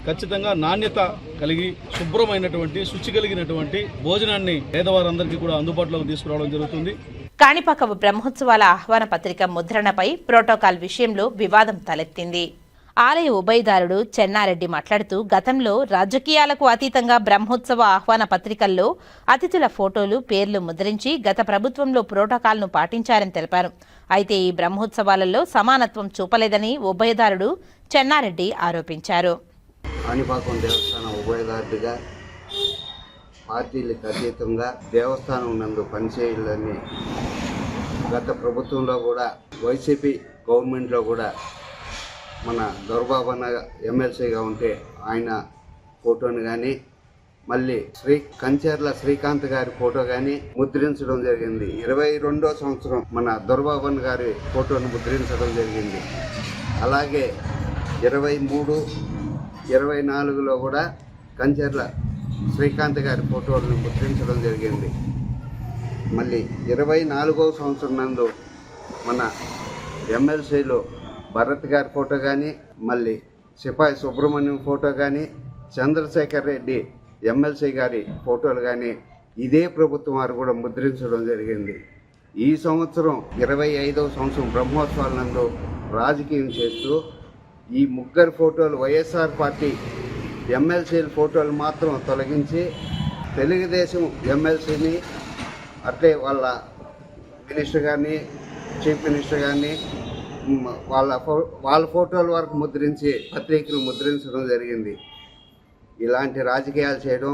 ఖచ్చితంగా నాణ్యత కలిగి శుభ్రమైనటువంటి, శుచి కలిగినటువంటి భోజనాన్ని పేదవారందరికీ కూడా అందుబాటులోకి తీసుకురావడం జరుగుతుంది. కాణిపాక బ్రహ్మోత్సవాల ఆహ్వాన పత్రిక ముద్రణపై ప్రోటోకాల్ విషయంలో వివాదం తలెత్తింది. ఆలయ ఉభయదారుడు చెన్నారెడ్డి మాట్లాడుతూ గతంలో రాజకీయాలకు అతీతంగా బ్రహ్మోత్సవ ఆహ్వాన పత్రికల్లో అతిథుల ఫోటోలు, పేర్లు ముద్రించి గత ప్రభుత్వంలో ప్రోటోకాల్ను పాటించారని తెలిపారు. అయితే ఈ బ్రహ్మోత్సవాలలో సమానత్వం చూపలేదని ఉభయదారుడు చెన్నారెడ్డి ఆరోపించారు. కాణిపాకం దేవస్థానం ఉభయదారుడిగా పార్టీలకు అతీతంగా దేవస్థానం నందు పనిచేయాలని గత ప్రభుత్వంలో కూడా, వైసీపీ గవర్నమెంట్లో కూడా మన దొరబాబన్న ఎమ్మెల్సీగా ఉంటే ఆయన ఫోటోని కానీ, మళ్ళీ కంచెర్ల శ్రీకాంత్ గారి ఫోటో కానీ ముద్రించడం జరిగింది. 22వ సంవత్సరం మన దొరబాబన్న గారి ఫోటోను ముద్రించడం జరిగింది. అలాగే 23, 24లో కూడా కంచెర్ల శ్రీకాంత్ గారి ఫోటోలను ముద్రించడం జరిగింది. మళ్ళీ 24వ సంవత్సరం నందు మన ఎమ్మెల్సీలో భరత్ గారి ఫోటో కానీ, మళ్ళీ సిపాయి సుబ్రహ్మణ్యం ఫోటో కానీ, చంద్రశేఖర్ రెడ్డి ఎమ్మెల్సీ గారి ఫోటోలు కానీ ఇదే ప్రభుత్వం వారు కూడా ముద్రించడం జరిగింది. ఈ సంవత్సరం 25వ సంవత్సరం బ్రహ్మోత్సవాల నందు రాజకీయం చేస్తూ ఈ ముగ్గురు ఫోటోలు, వైఎస్ఆర్ పార్టీ ఎమ్మెల్సీల ఫోటోలు మాత్రం తొలగించి తెలుగుదేశం ఎమ్మెల్సీని, అట్లే వాళ్ళ మినిస్టర్ కానీ, చీఫ్ మినిస్టర్ కానీ వాళ్ళ ఫోటోల వరకు ముద్రించి పత్రికలు ముద్రించడం జరిగింది. ఇలాంటి రాజకీయాలు చేయడం,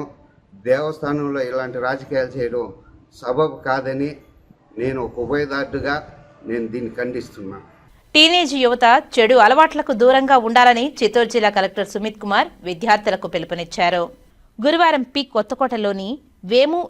దేవస్థానంలో ఇలాంటి రాజకీయాలు చేయడం సబబు కాదని నేను ఒక ఉభయదారుడుగా నేను దీన్ని ఖండిస్తున్నాను. టీనేజ్ యువత చెడు అలవాట్లకు దూరంగా ఉండాలని చిత్తూరు జిల్లా కలెక్టర్ సుమిత్ కుమార్ విద్యార్థులకు పిలుపునిచ్చారు. గురువారం కొత్తకోటలోని వేము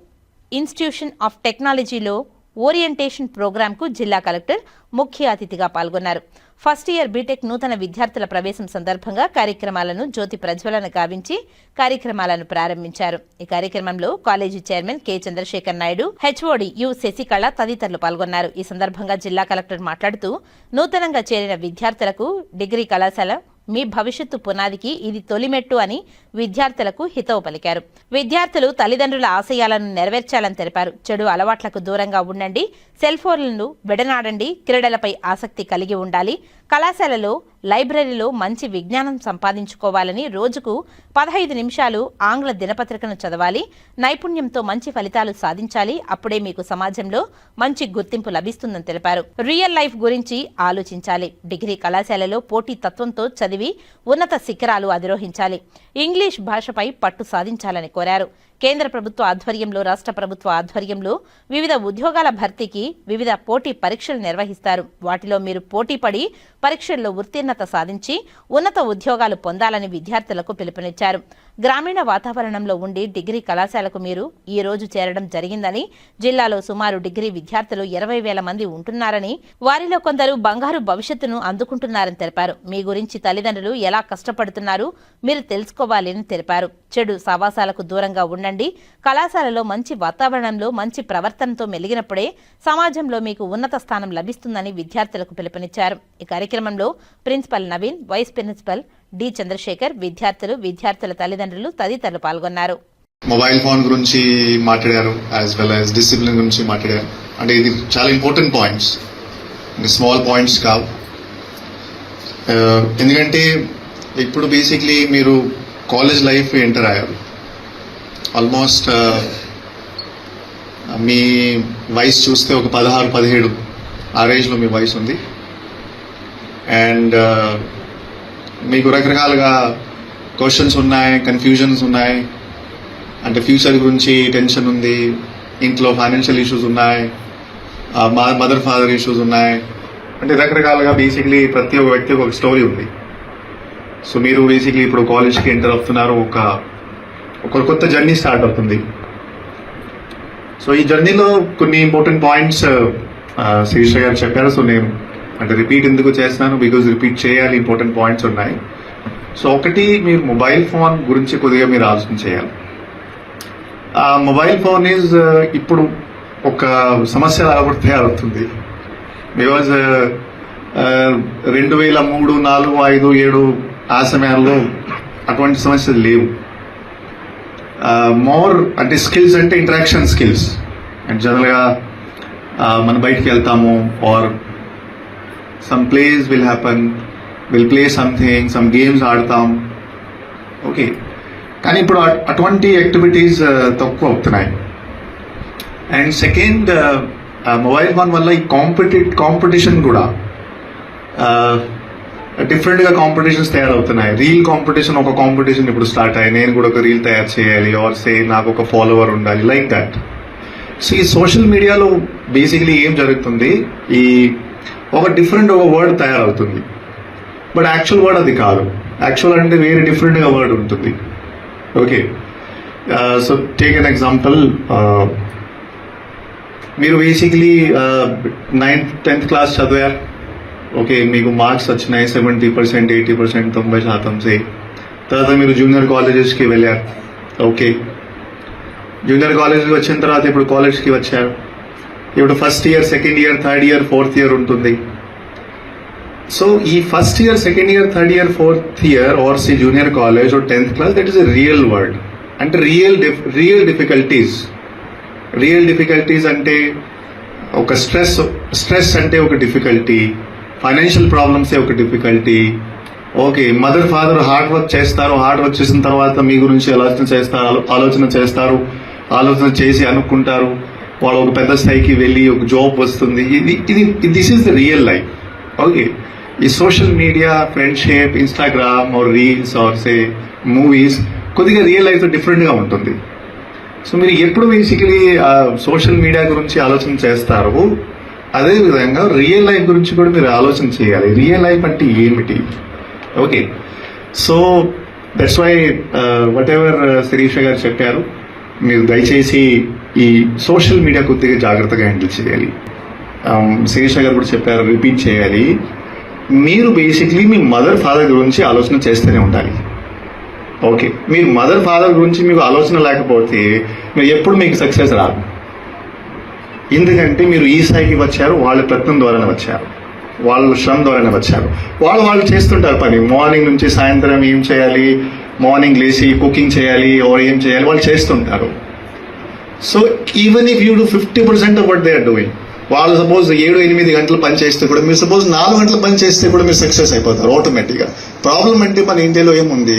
ఇన్స్టిట్యూషన్ ఆఫ్ టెక్నాలజీలో ఓరియంటేషన్ ప్రోగ్రాంకు జిల్లా కలెక్టర్ ముఖ్య అతిథిగా పాల్గొన్నారు. ఫస్ట్ ఇయర్ బీటెక్ నూతన విద్యార్థుల ప్రవేశం సందర్భంగా కార్యక్రమాలను జ్యోతి ప్రజ్వలన గావించి కార్యక్రమాలను ప్రారంభించారు. ఈ కార్యక్రమంలో college chairman K Chandrasekhar Naidu, HOD U Sasikala తదితరులు పాల్గొన్నారు. ఈ సందర్భంగా జిల్లా కలెక్టర్ మాట్లాడుతూ నూతనంగా చేరిన విద్యార్థులకు డిగ్రీ కళాశాల మీ భవిష్యత్తు పునాదికి ఇది తొలిమెట్టు అని విద్యార్థులకు హితవు పలికారు. విద్యార్థులు తల్లిదండ్రుల ఆశయాలను నెరవేర్చాలని తెలిపారు. చెడు అలవాట్లకు దూరంగా ఉండండి, సెల్ ఫోన్లను విడనాడండి, క్రీడలపై ఆసక్తి కలిగి ఉండాలి, కళాశాలలో లైబ్రరీలో మంచి విజ్ఞానం సంపాదించుకోవాలని రోజుకు 15 నిమిషాలు ఆంగ్ల దినపత్రికను చదవాలి. నైపుణ్యంతో మంచి ఫలితాలు సాధించాలి. అప్పుడే మీకు సమాజంలో మంచి గుర్తింపు లభిస్తుందని తెలిపారు. రియల్ లైఫ్ గురించి ఆలోచించాలి. డిగ్రీ కళాశాలలో పోటీ తత్వంతో చదివి ఉన్నత శిఖరాలు అధిరోహించాలి. ఇంగ్లీష్ భాషపై పట్టు సాధించాలని కోరారు. కేంద్ర ప్రభుత్వ ఆధ్వర్యంలో, రాష్ట్ర ప్రభుత్వ ఆధ్వర్యంలో వివిధ ఉద్యోగాల భర్తీకి వివిధ పోటీ పరీక్షలు నిర్వహిస్తారు. వాటిలో మీరు పోటీ పడి పరీక్షల్లో ఉత్తీర్ణత సాధించి ఉన్నత ఉద్యోగాలు పొందాలని విద్యార్థులకు పిలుపునిచ్చారు. గ్రామీణ వాతావరణంలో ఉండి డిగ్రీ కళాశాలకు మీరు ఈ రోజు చేరడం జరిగిందని, జిల్లాలో సుమారు డిగ్రీ విద్యార్థులు 20,000 మంది ఉంటున్నారని, వారిలో కొందరు బంగారు భవిష్యత్తును అందుకుంటున్నారని తెలిపారు. మీ గురించి తల్లిదండ్రులు ఎలా కష్టపడుతున్నారు మీరు తెలుసుకోవాలని తెలిపారు. చెడు సావాసాలకు దూరంగా ఉండండి. కళాశాలలో మంచి వాతావరణంలో మంచి ప్రవర్తనతో మెలిగినప్పుడే సమాజంలో మీకు ఉన్నత స్థానం లభిస్తుందని విద్యార్థులకు పిలుపునిచ్చారు. ఈ కార్యక్రమంలో principal Naveen, vice principal D Chandrasekhar, విద్యార్థులు, విద్యార్థుల తల్లిదండ్రులు తదితరులు పాల్గొన్నారు. మొబైల్ ఫోన్ గురించి మాట్లాడారు, యాజ్ వెల్ యాజ్ డిసిప్లిన్ గురించి మాట్లాడారు. అంటే ఇది చాలా ఇంపార్టెంట్ పాయింట్స్, స్మాల్ పాయింట్స్ కావు. ఎందుకంటే ఇప్పుడు బేసిక్లీ మీరు కాలేజ్ లైఫ్ ఎంటర్ అయ్యారు. ఆల్మోస్ట్ మీ వయసు చూస్తే ఒక 16-17 ఆ రేంజ్లో మీ వయసు ఉంది. అండ్ మీకు రకరకాలుగా క్వశ్చన్స్ ఉన్నాయి, కన్ఫ్యూజన్స్ ఉన్నాయి. అంటే ఫ్యూచర్ గురించి టెన్షన్ ఉంది, ఇంట్లో ఫైనాన్షియల్ ఇష్యూస్ ఉన్నాయి, మదర్ ఫాదర్ ఇష్యూస్ ఉన్నాయి. అంటే రకరకాలుగా బేసిక్లీ ప్రతి ఒక్క వ్యక్తికి ఒక స్టోరీ ఉంది. సో మీరు బేసిక్లీ ఇప్పుడు కాలేజ్కి ఎంటర్ అవుతున్నారు, ఒక కొత్త జర్నీ స్టార్ట్ అవుతుంది. సో ఈ జర్నీలో కొన్ని ఇంపార్టెంట్ పాయింట్స్ శిరీష గారు చెప్పారు. సో నేను అంటే రిపీట్ ఎందుకు చేస్తున్నాను, బికాజ్ రిపీట్ చేయాలి, ఇంపార్టెంట్ పాయింట్స్ ఉన్నాయి. సో ఒకటి, మీరు మొబైల్ ఫోన్ గురించి కొద్దిగా మీరు ఆలోచన చేయాలి. మొబైల్ ఫోన్ ఈజ్ ఇప్పుడు ఒక సమస్య రాబడితే అవుతుంది. బికాజ్ 2003, 4, 5, 7 ఆ సమయాల్లో అటువంటి సమస్యలు లేవు. మోర్ అంటే స్కిల్స్ అంటే ఇంటరాక్షన్ స్కిల్స్. అండ్ జనరల్గా మనం బయటికి వెళ్తాము, or some place will happen, will play something, some games ఆడతాం, ఓకే. కానీ ఇప్పుడు అటువంటి యాక్టివిటీస్ తక్కువ అవుతున్నాయి. అండ్ సెకండ్, మొబైల్ ఫోన్ వల్ల ఈ కాంపిటీషన్ కూడా డిఫరెంట్గా కాంపిటీషన్స్ తయారవుతున్నాయి. రీల్ కాంపిటీషన్, ఒక కాంపిటీషన్ ఇప్పుడు స్టార్ట్ అయ్యి, నేను కూడా ఒక రీల్ తయారు చేయాలి, ఆర్ సే నాకు ఒక ఫాలోవర్ ఉండాలి, లైక్ దాట్. సో ఈ సోషల్ మీడియాలో బేసిక్లీ ఏం జరుగుతుంది, ఈ ఒక డిఫరెంట్ ఒక వర్డ్ తయారవుతుంది. బట్ యాక్చువల్ వర్డ్ అది కాదు. యాక్చువల్ అంటే వేరే డిఫరెంట్గా వర్డ్ ఉంటుంది, okay. So take an example, మీరు బేసిక్లీ 9th, 10th క్లాస్ చదివారు, ఓకే. మీకు మార్క్స్ వచ్చినాయి 70%, 80%, 90%. తర్వాత మీరు జూనియర్ కాలేజెస్కి వెళ్ళారు, ఓకే. జూనియర్ కాలేజ్కి వచ్చిన తర్వాత ఇప్పుడు కాలేజ్కి వచ్చారు. ఇప్పుడు first year, second year, third year, fourth year ఉంటుంది. సో ఈ first year, second year, third year, fourth year, or see junior college or 10th class, that is a real word. అంటే రియల్ డిఫికల్టీస్ అంటే ఒక stress అంటే ఒక difficulty, financial problems ఒక difficulty, okay. Mother father hard work చేసిన తర్వాత మీ గురించి ఆలోచన చేసి అనుకుంటారు, వాళ్ళు ఒక పెద్ద స్థాయికి వెళ్ళి ఒక జాబ్ వస్తుంది. This is the real life, okay. ఈ social media, friendship, Instagram or reels or say movies కొద్దిగా రియల్ లైఫ్ డిఫరెంట్గా ఉంటుంది. సో మీరు ఎప్పుడు బేసికలీ సోషల్ మీడియా గురించి ఆలోచన చేస్తారు, అదేవిధంగా రియల్ లైఫ్ గురించి కూడా మీరు ఆలోచన చేయాలి. రియల్ లైఫ్ అంటే ఏమిటి, okay. So that's why whatever Sirisha గారు చెప్పారు, మీరు దయచేసి ఈ సోషల్ మీడియా కొద్దిగా జాగ్రత్తగా హ్యాండిల్ చేయాలి. శిరీష గారు కూడా చెప్పారు, రిపీట్ చేయాలి. మీరు బేసిక్లీ మీ మదర్ ఫాదర్ గురించి ఆలోచన చేస్తూనే ఉండాలి, ఓకే. మీరు మదర్ ఫాదర్ గురించి మీకు ఆలోచన లేకపోతే మీరు ఎప్పుడు మీకు సక్సెస్ రాదు. ఎందుకంటే మీరు ఈ స్థాయికి వచ్చారు వాళ్ళ ప్రయత్నం ద్వారానే వచ్చారు, వాళ్ళ శ్రమ ద్వారానే వచ్చారు. వాళ్ళు చేస్తుంటారు పని, మార్నింగ్ నుంచి సాయంత్రం ఏం చేయాలి, మార్నింగ్ లేచి కుకింగ్ చేయాలి ఆర్ ఏం చేయాలి, వాళ్ళు చేస్తుంటారు. So even if you do 50% of what they are doing, వాళ్ళు సపోజ్ 7-8 గంటలు పని చేస్తే కూడా మీరు సపోజ్ 4 గంటలు పని చేస్తే కూడా మీరు సక్సెస్ అయిపోతారు ఆటోమేటిక్గా. ప్రాబ్లం అంటే మన ఇండియాలో ఏముంది,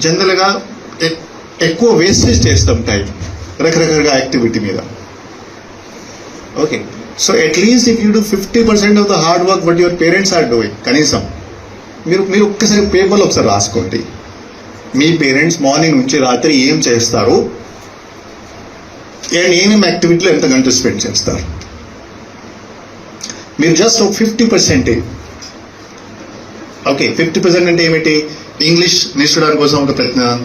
జనరల్గా ఎక్కువ వేస్టేజ్ చేస్తాం టైం రకరకాల యాక్టివిటీ మీద. Okay, so at least if you do 50% of the hard work but your parents are doing, కనీసం మీరు ఒక్కసారి పేపర్లో ఒకసారి రాసుకోండి, మీ పేరెంట్స్ మార్నింగ్ నుంచి రాత్రి ఏం చేస్తారు అండ్ ఏమేమి యాక్టివిటీలో ఎంత గంటలు స్పెండ్ చేస్తారు. మీరు జస్ట్ ఒక 50%. ఓకే, 50% అంటే ఏమిటి, ఇంగ్లీష్ నేర్చుకోవడానికి కోసం ఒక ప్రయత్నం,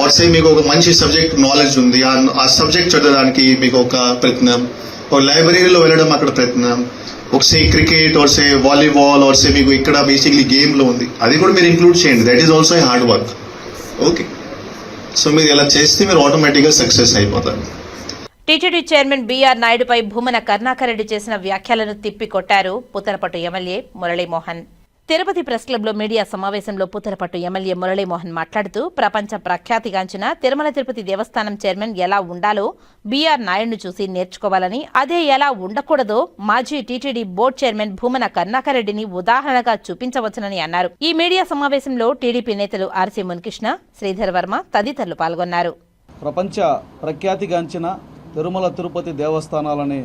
ఆర్సే మీకు ఒక మంచి సబ్జెక్ట్ నాలెడ్జ్ ఉంది, ఆ సబ్జెక్ట్ చదవడానికి మీకు ఒక ప్రయత్నం, ఒక లైబ్రరీలో వెళ్ళడం అక్కడ ప్రయత్నం, ఒకసే క్రికెట్ ఆర్సే వాలీబాల్ ఆర్సే మీకు ఇక్కడ బేసిక్లీ గేమ్లో ఉంది, అది కూడా మీరు ఇంక్లూడ్ చేయండి. That is also a hard work. Okay, so మీరు ఇలా చేస్తే మీరు ఆటోమేటిక్గా సక్సెస్ అయిపోతారు. టీటీడీ చైర్మన్ బీఆర్ నాయుడుపై భూమన కరుణాకర్ రెడ్డి చేసిన వ్యాఖ్యలను తిప్పికొట్టారు పుత్తలపట్టు ఎమ్మెల్యే మురళీమోహన్. తిరుపతి ప్రెస్ క్లబ్లో మీడియా సమావేశంలో పుత్తలపట్టు ఎమ్మెల్యే మురళీమోహన్ మాట్లాడుతూ ప్రపంచ ప్రఖ్యాతిగాంచిన తిరుమల తిరుపతి దేవస్థానం చైర్మన్ ఎలా ఉండాలో బీఆర్ నాయుడును చూసి నేర్చుకోవాలని, అదే ఎలా ఉండకూడదో మాజీ TTD board chairman Bhumana Karunakar రెడ్డిని ఉదాహరణగా చూపించవచ్చునని అన్నారు. ఈ మీడియా సమావేశంలో టీడీపీ నేతలు ఆర్సీ మున్కృష్ణ, శ్రీధర్ వర్మ తదితరులు పాల్గొన్నారు. ప్రపంచ ప్రఖ్యాతిగాంచిన తిరుమల తిరుపతి దేవస్థానాలని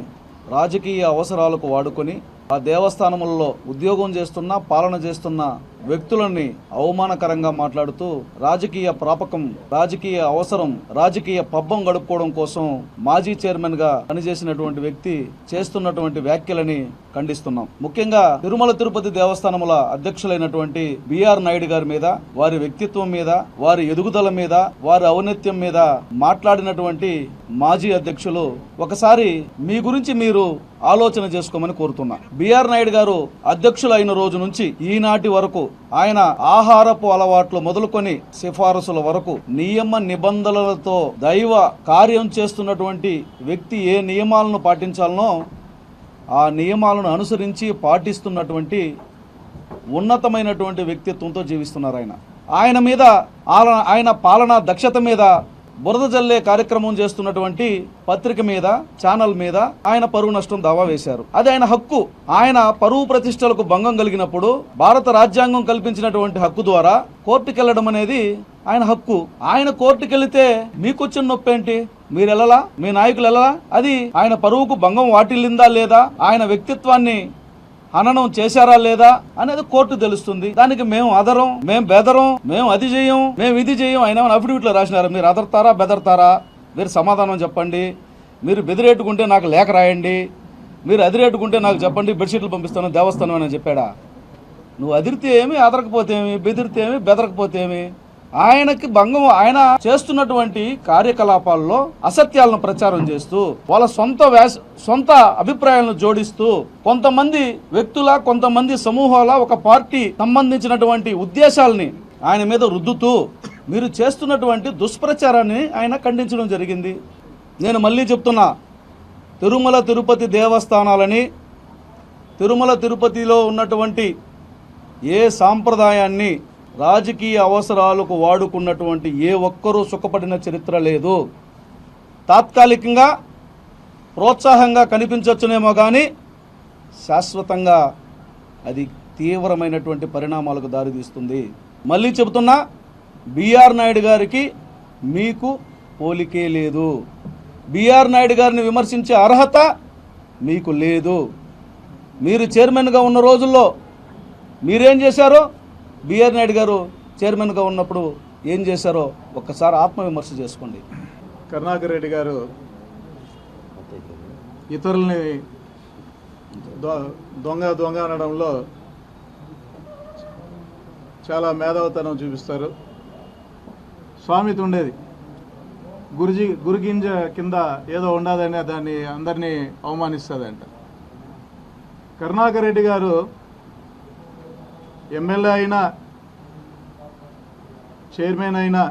రాజకీయ అవసరాలకు వాడుకొని ఆ దేవస్థానములలో ఉద్యోగం చేస్తున్న, పాలన చేస్తున్న వ్యక్తులని అవమానకరంగా మాట్లాడుతూ రాజకీయ ప్రాపకం, రాజకీయ అవసరం, రాజకీయ పబ్బం గడుపుకోవడం కోసం మాజీ చైర్మన్ గా పనిచేసినటువంటి వ్యక్తి చేస్తున్నటువంటి వ్యాఖ్యలని ఖండిస్తున్నాం. ముఖ్యంగా తిరుమల తిరుపతి దేవస్థానముల అధ్యక్షులైనటువంటి బీఆర్ నాయుడు గారి మీద, వారి వ్యక్తిత్వం మీద, వారి ఎదుగుదల మీద, వారి ఔన్నత్యం మీద మాట్లాడినటువంటి మాజీ అధ్యక్షులు ఒకసారి మీ గురించి మీరు ఆలోచన చేసుకోమని కోరుతున్నా. బీఆర్ నాయుడు గారు అధ్యక్షులైన రోజు నుంచి ఈనాటి వరకు ఆయన ఆహారపు అలవాట్లు మొదలుకొని సిఫారసుల వరకు నియమ నిబంధనలతో దైవ కార్యం చేస్తున్నటువంటి వ్యక్తి ఏ నియమాలను పాటించాలనో ఆ నియమాలను అనుసరించి పాటిస్తున్నటువంటి ఉన్నతమైనటువంటి వ్యక్తిత్వంతో జీవిస్తున్నారు. ఆయన మీద, ఆయన పాలనా దక్షత మీద బురద జల్లే కార్యక్రమం చేస్తున్నటువంటి పత్రిక మీద, ఛానల్ మీద ఆయన పరువు నష్టం దావా వేశారు. అది ఆయన హక్కు. ఆయన పరువు ప్రతిష్టలకు భంగం కలిగినప్పుడు భారత రాజ్యాంగం కల్పించినటువంటి హక్కు ద్వారా కోర్టుకెళ్లడం అనేది ఆయన హక్కు. ఆయన కోర్టుకెళ్తే మీకొచ్చిన నొప్పి ఏంటి? మీరు వెళ్ళలా? మీ నాయకులు వెళ్ళలా? అది ఆయన పరువుకు భంగం వాటిల్లిందా లేదా, ఆయన వ్యక్తిత్వాన్ని హననం చేశారా లేదా అనేది కోర్టు తెలుస్తుంది. దానికి మేము అదరం, మేము బెదరం, మేము అది చేయం, మేము ఇది చేయం. ఆయన అఫిడవిట్లో రాసినారా? మీరు అదరతారా బెదరతారా? మీరు సమాధానం చెప్పండి. మీరు బెదిరేట్టుకుంటే నాకు లేఖ రాయండి, మీరు అదిరేట్టుకుంటే నాకు చెప్పండి, బెడ్షీట్లు పంపిస్తాను దేవస్థానం అని చెప్పాడా? నువ్వు అదిరితే ఏమి, అదరకపోతే ఏమి, బెదిరితే ఏమి, బెదరకపోతే ఏమి? ఆయనకి భంగం, ఆయన చేస్తున్నటువంటి కార్యకలాపాల్లో అసత్యాలను ప్రచారం చేస్తూ వాళ్ళ సొంత అభిప్రాయాలను జోడిస్తూ కొంతమంది వ్యక్తుల, కొంతమంది సమూహాల, ఒక పార్టీ సంబంధించినటువంటి ఉద్దేశాలని ఆయన మీద రుద్దుతూ మీరు చేస్తున్నటువంటి దుష్ప్రచారాన్ని ఆయన ఖండించడం జరిగింది. నేను మళ్ళీ చెప్తున్నా, తిరుమల తిరుపతి దేవస్థానాలని, తిరుమల తిరుపతిలో ఉన్నటువంటి ఏ సాంప్రదాయాన్ని రాజకీయ అవసరాలకు వాడుకున్నటువంటి ఏ ఒక్కరూ సుఖపడిన చరిత్ర లేదు. తాత్కాలికంగా ప్రోత్సాహంగా కనిపించవచ్చునేమో కానీ శాశ్వతంగా అది తీవ్రమైనటువంటి పరిణామాలకు దారితీస్తుంది. మళ్ళీ చెబుతున్నా, బీఆర్ నాయుడు గారికి మీకు పోలికే లేదు. బీఆర్ నాయుడు గారిని విమర్శించే అర్హత మీకు లేదు. మీరు చైర్మన్గా ఉన్న రోజుల్లో మీరేం చేశారో, బీఆర్ నాయుడు గారు చైర్మన్గా ఉన్నప్పుడు ఏం చేశారో ఒక్కసారి ఆత్మవిమర్శ చేసుకోండి. కరుణాకర్ రెడ్డి గారు ఇతరుల్ని దొంగ అనడంలో చాలా మేధావితనం చూపిస్తారు. సామెత ఉండేది, గురిగింజ కింద ఏదో ఉండదని దాన్ని అందరినీ అవమానిస్తుందంట. కరుణాకర్ రెడ్డి గారు ఎమ్మెల్యే అయినా, చైర్మన్ అయినా,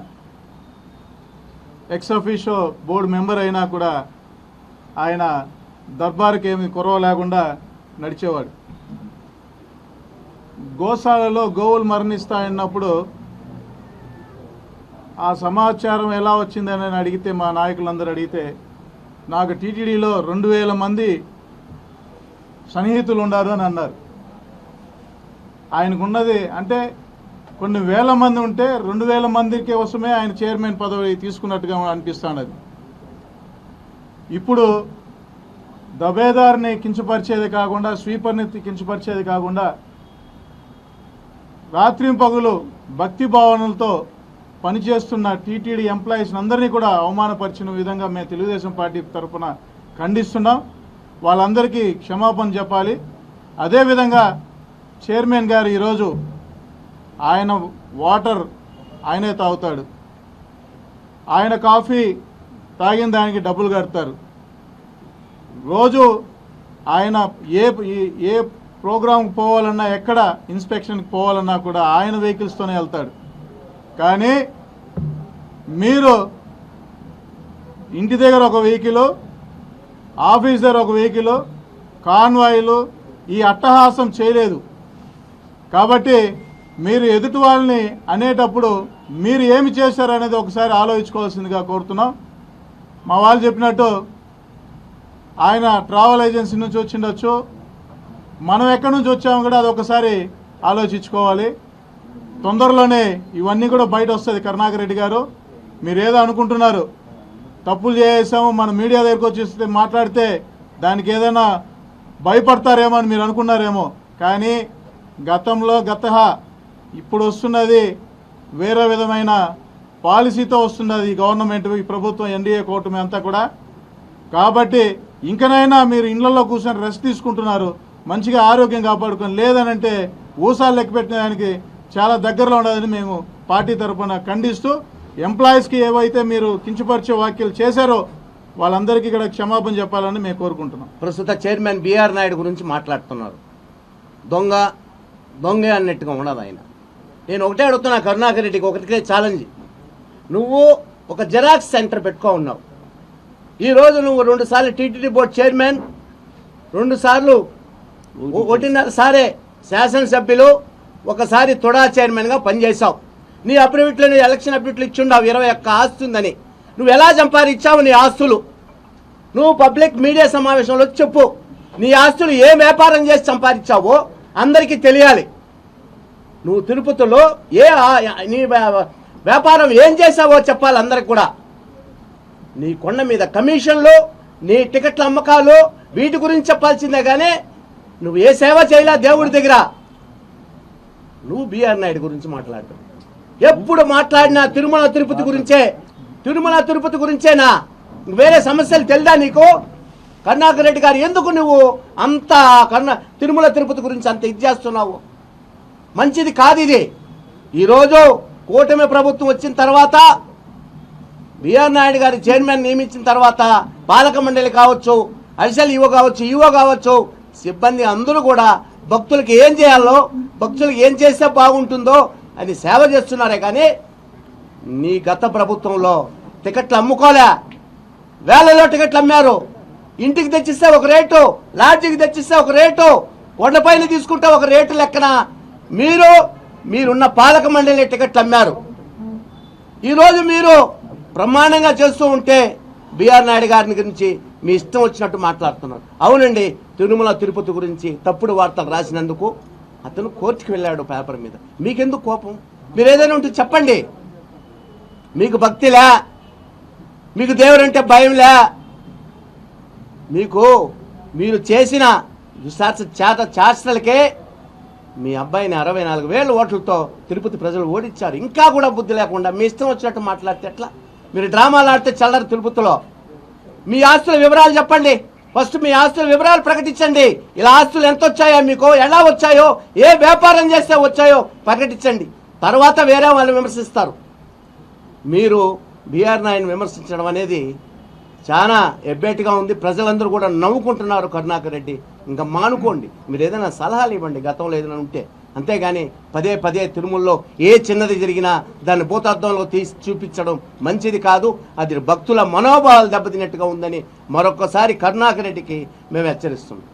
ఎక్స్ అఫీషియో బోర్డు మెంబర్ అయినా కూడా ఆయన దర్బార్కి ఏమి కొరవ లేకుండా నడిచేవాడు. గోశాలలో గోవులు మరణిస్తాయన్నప్పుడు ఆ సమాచారం ఎలా వచ్చిందని అడిగితే, మా నాయకులందరూ అడిగితే, నాకు టీటీడీలో 2000 మంది సన్నిహితులు ఉన్నారు అని అన్నారు. ఆయనకున్నది అంటే కొన్ని వేల మంది ఉంటే 2000 మందికి కోసమే ఆయన చైర్మన్ పదవి తీసుకున్నట్టుగా అనిపిస్తున్నది. ఇప్పుడు దబేదార్ని కించపరిచేది కాకుండా, స్వీపర్ని కించపరిచేది కాకుండా రాత్రింపగలు భక్తి భావనలతో పనిచేస్తున్న టీటీడీ ఎంప్లాయీస్ అందరినీ కూడా అవమానపరిచిన విధంగా మేము తెలుగుదేశం పార్టీ తరఫున ఖండిస్తున్నాం. వాళ్ళందరికీ క్షమాపణ చెప్పాలి. అదేవిధంగా చైర్మన్ గారు ఈరోజు ఆయన వాటర్ ఆయనే తాగుతాడు, ఆయన కాఫీ తాగిన దానికి డబ్బులు కడతారు. రోజు ఆయన ఏ ప్రోగ్రాంకి పోవాలన్నా, ఎక్కడ ఇన్స్పెక్షన్కి పోవాలన్నా కూడా ఆయన వెహికల్స్తోనే వెళ్తాడు. కానీ మీరు ఇంటి దగ్గర ఒక వెహికల్, ఆఫీస్ దగ్గర ఒక వెహికల్, కాన్వాయిలు ఈ అట్టహాసం చేయలేదు. కాబట్టి మీరు ఎదుటి వాళ్ళని అనేటప్పుడు మీరు ఏమి చేశారనేది ఒకసారి ఆలోచించుకోవాల్సిందిగా కోరుతున్నాం. మా వాళ్ళు చెప్పినట్టు ఆయన ట్రావెల్ ఏజెన్సీ నుంచి వచ్చిండొచ్చు, మనం ఎక్కడి నుంచి వచ్చామో కూడా అది ఒకసారి ఆలోచించుకోవాలి. తొందరలోనే ఇవన్నీ కూడా బయట వస్తుంది. కరుణాకర్ రెడ్డి గారు, మీరు ఏదో అనుకుంటున్నారు, తప్పులు చేసాము మన మీడియా దగ్గరికి వచ్చేస్తే మాట్లాడితే దానికి ఏదైనా భయపడతారేమో అని మీరు అనుకున్నారేమో. కానీ గతంలో ఇప్పుడు వస్తున్నది వేరే విధమైన పాలసీతో వస్తున్నది గవర్నమెంట్, ఈ ప్రభుత్వం, ఎన్డీఏ కూటమి అంతా కూడా. కాబట్టి ఇంకనైనా మీరు ఇళ్లలో కూర్చొని రెస్ట్ తీసుకుంటున్నారు, మంచిగా ఆరోగ్యం కాపాడుకొని, లేదనంటే ఊసాలు లెక్క పెట్టడానికి చాలా దగ్గరలో ఉండదని మేము పార్టీ తరఫున ఖండిస్తూ, ఎంప్లాయీస్కి ఏవైతే మీరు కించపరిచే వ్యాఖ్యలు చేశారో వాళ్ళందరికీ ఇక్కడ క్షమాపణ చెప్పాలని మేము కోరుకుంటున్నాం. ప్రస్తుత చైర్మన్ బిఆర్ నాయుడు గురించి మాట్లాడుతున్నారు. దొంగ అన్నట్టుగా ఉండదు ఆయన. నేను ఒకటే అడుగుతున్నా కరుణాకర్ రెడ్డికి, ఒకటికే ఛాలెంజ్. నువ్వు ఒక జెరాక్స్ సెంటర్ పెట్టుకో ఉన్నావు. ఈరోజు నువ్వు 2 సార్లు టీటీడీ బోర్డు చైర్మన్, 2 సార్లు 1.5 సారే శాసనసభ్యులు, ఒకసారి తొడా చైర్మన్గా పనిచేశావు. నీ అఫిడవిట్లో, నీ ఎలక్షన్ అఫిడవిట్లు ఇచ్చిండావు 21 ఆస్తి ఉందని. నువ్వు ఎలా సంపాదించావు నీ ఆస్తులు? నువ్వు పబ్లిక్ మీడియా సమావేశంలో చెప్పు. నీ ఆస్తులు ఏ వ్యాపారం చేసి సంపాదించావో అందరికీ తెలియాలి. నువ్వు తిరుపతిలో నీ వ్యాపారం ఏం చేసావో చెప్పాలి అందరికి కూడా. నీ కొండ మీద కమిషన్లు, నీ టికెట్ల అమ్మకాలు, వీటి గురించి చెప్పాల్సిందే. కానీ నువ్వు ఏ సేవ చేయలే దేవుడి దగ్గర. నువ్వు బిఆర్ నాయుడు గురించి మాట్లాడతావు. ఎప్పుడు మాట్లాడినా తిరుమల తిరుపతి గురించేనా? వేరే సమస్యలు తెలుదా నీకు? కరుణాకర్ రెడ్డి గారు, ఎందుకు నువ్వు అంత తిరుమల తిరుపతి గురించి అంత ఇది చేస్తున్నావు? మంచిది కాదు ఇది. ఈరోజు కూటమి ప్రభుత్వం వచ్చిన తర్వాత, బిఆర్ నాయుడు గారి చైర్మన్ నియమించిన తర్వాత, పాలక మండలి కావచ్చు, అడిషనల్ ఈవో కావచ్చు, సిబ్బంది అందరూ కూడా భక్తులకు ఏం చేయాలో, భక్తులకు ఏం చేస్తే బాగుంటుందో అని సేవ చేస్తున్నారే. కానీ నీ గత ప్రభుత్వంలో టికెట్లు అమ్ముకోలే, వేలలో టికెట్లు అమ్మారు. ఇంటికి తెచ్చిస్తే ఒక రేటు, లాడ్జికి తెచ్చిస్తే ఒక రేటు, కొండపైన తీసుకుంటే ఒక రేటు లెక్కన మీరున్న పాలక మండలి టికెట్లు అమ్మారు. ఈరోజు మీరు బ్రహ్మాండంగా చేస్తూ ఉంటే బిఆర్ నాయుడు గారిని గురించి మీ ఇష్టం వచ్చినట్టు మాట్లాడుతున్నారు. అవునండి, తిరుమల తిరుపతి గురించి తప్పుడు వార్తలు రాసినందుకు అతను కోర్టుకు వెళ్ళాడు పేపర్ మీద. మీకెందుకు కోపం? మీరు ఏదైనా ఉంటే చెప్పండి. మీకు భక్తిలే, మీకు దేవుడంటే భయంలే, మీరు చేసిన చేష్టలకే మీ అబ్బాయిని 64,000 ఓట్లతో తిరుపతి ప్రజలు ఓడించారు. ఇంకా కూడా బుద్ధి లేకుండా మీ ఇష్టం వచ్చినట్టు మాట్లాడితే ఎట్లా? మీరు డ్రామాలు ఆడితే చల్లరు. తిరుపతిలో మీ ఆస్తుల వివరాలు చెప్పండి. ఫస్ట్ మీ ఆస్తుల వివరాలు ప్రకటించండి. ఇలా ఆస్తులు ఎంత వచ్చాయో, మీకు ఎలా వచ్చాయో, ఏ వ్యాపారం చేస్తే వచ్చాయో ప్రకటించండి. తర్వాత వేరే వాళ్ళు విమర్శిస్తారు. మీరు బిఆర్ నాయుడుని విమర్శించడం అనేది చాలా ఎబ్బేటిగా ఉంది. ప్రజలందరూ కూడా నవ్వుకుంటున్నారు. కరుణాకర్ రెడ్డి, ఇంకా మానుకోండి. మీరు ఏదైనా సలహాలు ఇవ్వండి గతంలో ఏదైనా ఉంటే. అంతేగాని పదే తిరుమలలో ఏ చిన్నది జరిగినా దాన్ని భూతార్థంలో తీసి చూపించడం మంచిది కాదు. అది భక్తుల మనోభావాలు దెబ్బతిన్నట్టుగా ఉందని మరొకసారి కరుణాకర్ రెడ్డికి మేము హెచ్చరిస్తున్నాం.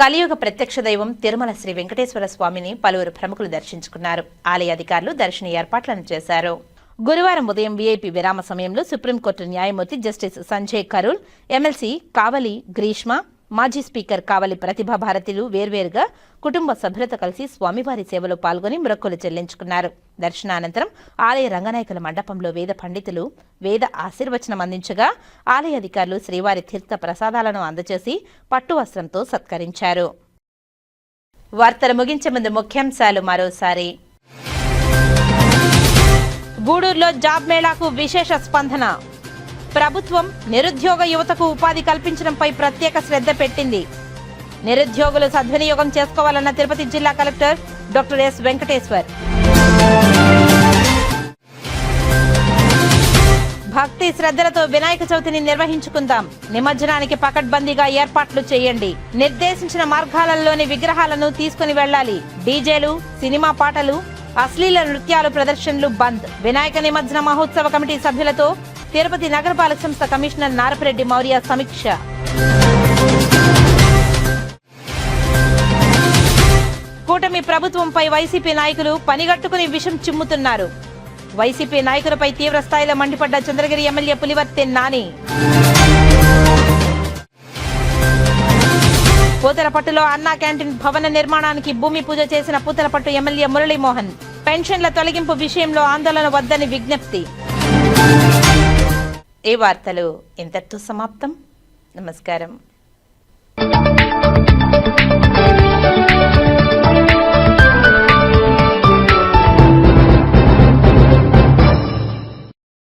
కలియుగ ప్రత్యక్ష దైవం తిరుమల శ్రీ వెంకటేశ్వర స్వామిని పలువురు ప్రముఖులు దర్శించుకున్నారు. ఆలయ అధికారులు దర్శన ఏర్పాట్లను చేశారు. గురువారం ఉదయం వీఐపీ విరామ సమయంలో సుప్రీంకోర్టు న్యాయమూర్తి జస్టిస్ సంజయ్ కరోల్, ఎమ్మెల్సీ కావలి గ్రీష్మ, మాజీ స్పీకర్ కావలి ప్రతిభా భారతిలు వేర్వేరుగా కుటుంబ సభ్యులతో కలిసి స్వామివారి సేవలో పాల్గొని మొక్కులు చెల్లించుకున్నారు. దర్శనానంతరం ఆలయ రంగనాయకుల మండపంలో వేద పండితులు వేద ఆశీర్వచనం అందించగా ఆలయ అధికారులు శ్రీవారి తీర్థ ప్రసాదాలను అందజేసి పట్టు వస్త్రంతో సత్కరించారు. వార్తలు ముగించే ముందు ముఖ్యాంశాలు మరోసారి. గూడూరులో జాబ్ మేళాకు విశేష స్పందన. ప్రభుత్వం నిరుద్యోగ యువతకు ఉపాధి కల్పించడంపై ప్రత్యేక శ్రద్ధ పెట్టింది. నిరుద్యోగులు సద్వినియోగం చేసుకోవాలన్న తిరుపతి జిల్లా కలెక్టర్ డాక్టర్ ఎస్ వెంకటేశ్వర్. భక్తి శ్రద్ధలతో వినాయక చవితిని నిర్వహించుకుందాం. నిమజ్జనానికి పకడ్బందీగా ఏర్పాట్లు చేయండి. నిర్దేశించిన మార్గాలలోని విగ్రహాలను తీసుకుని వెళ్లాలి. డీజేలు, సినిమా పాటలు, అశ్లీల నృత్యాలు ప్రదర్శనలు బంద్. వినాయక నిమజ్జన మహోత్సవ కమిటీ సభ్యులతో తిరుపతి నగరపాలక సంస్థ కమిషనర్ నారపరెడ్డి మౌర్య సమీక్ష. కూటమి ప్రభుత్వంపై వైసీపీ నాయకులు పనిగట్టుకుని విషం చిమ్ముతున్నారు. వైసీపీ నాయకులపై తీవ్ర స్థాయిలో మండిపడ్డ చంద్రగిరి ఎమ్మెల్యే పులివర్తె నాని. పూతలపట్టులో అన్నా క్యాంటీన్ భవన నిర్మాణానికి భూమి పూజ చేసిన పూతలపట్టు ఎమ్మెల్యే మురళీమోహన్. పెన్షన్ల తొలగింపు విషయంలో ఆందోళన వద్దని విజ్ఞప్తి. ఈ వార్తలు ఇంతటితో సమాప్తం. నమస్కారం.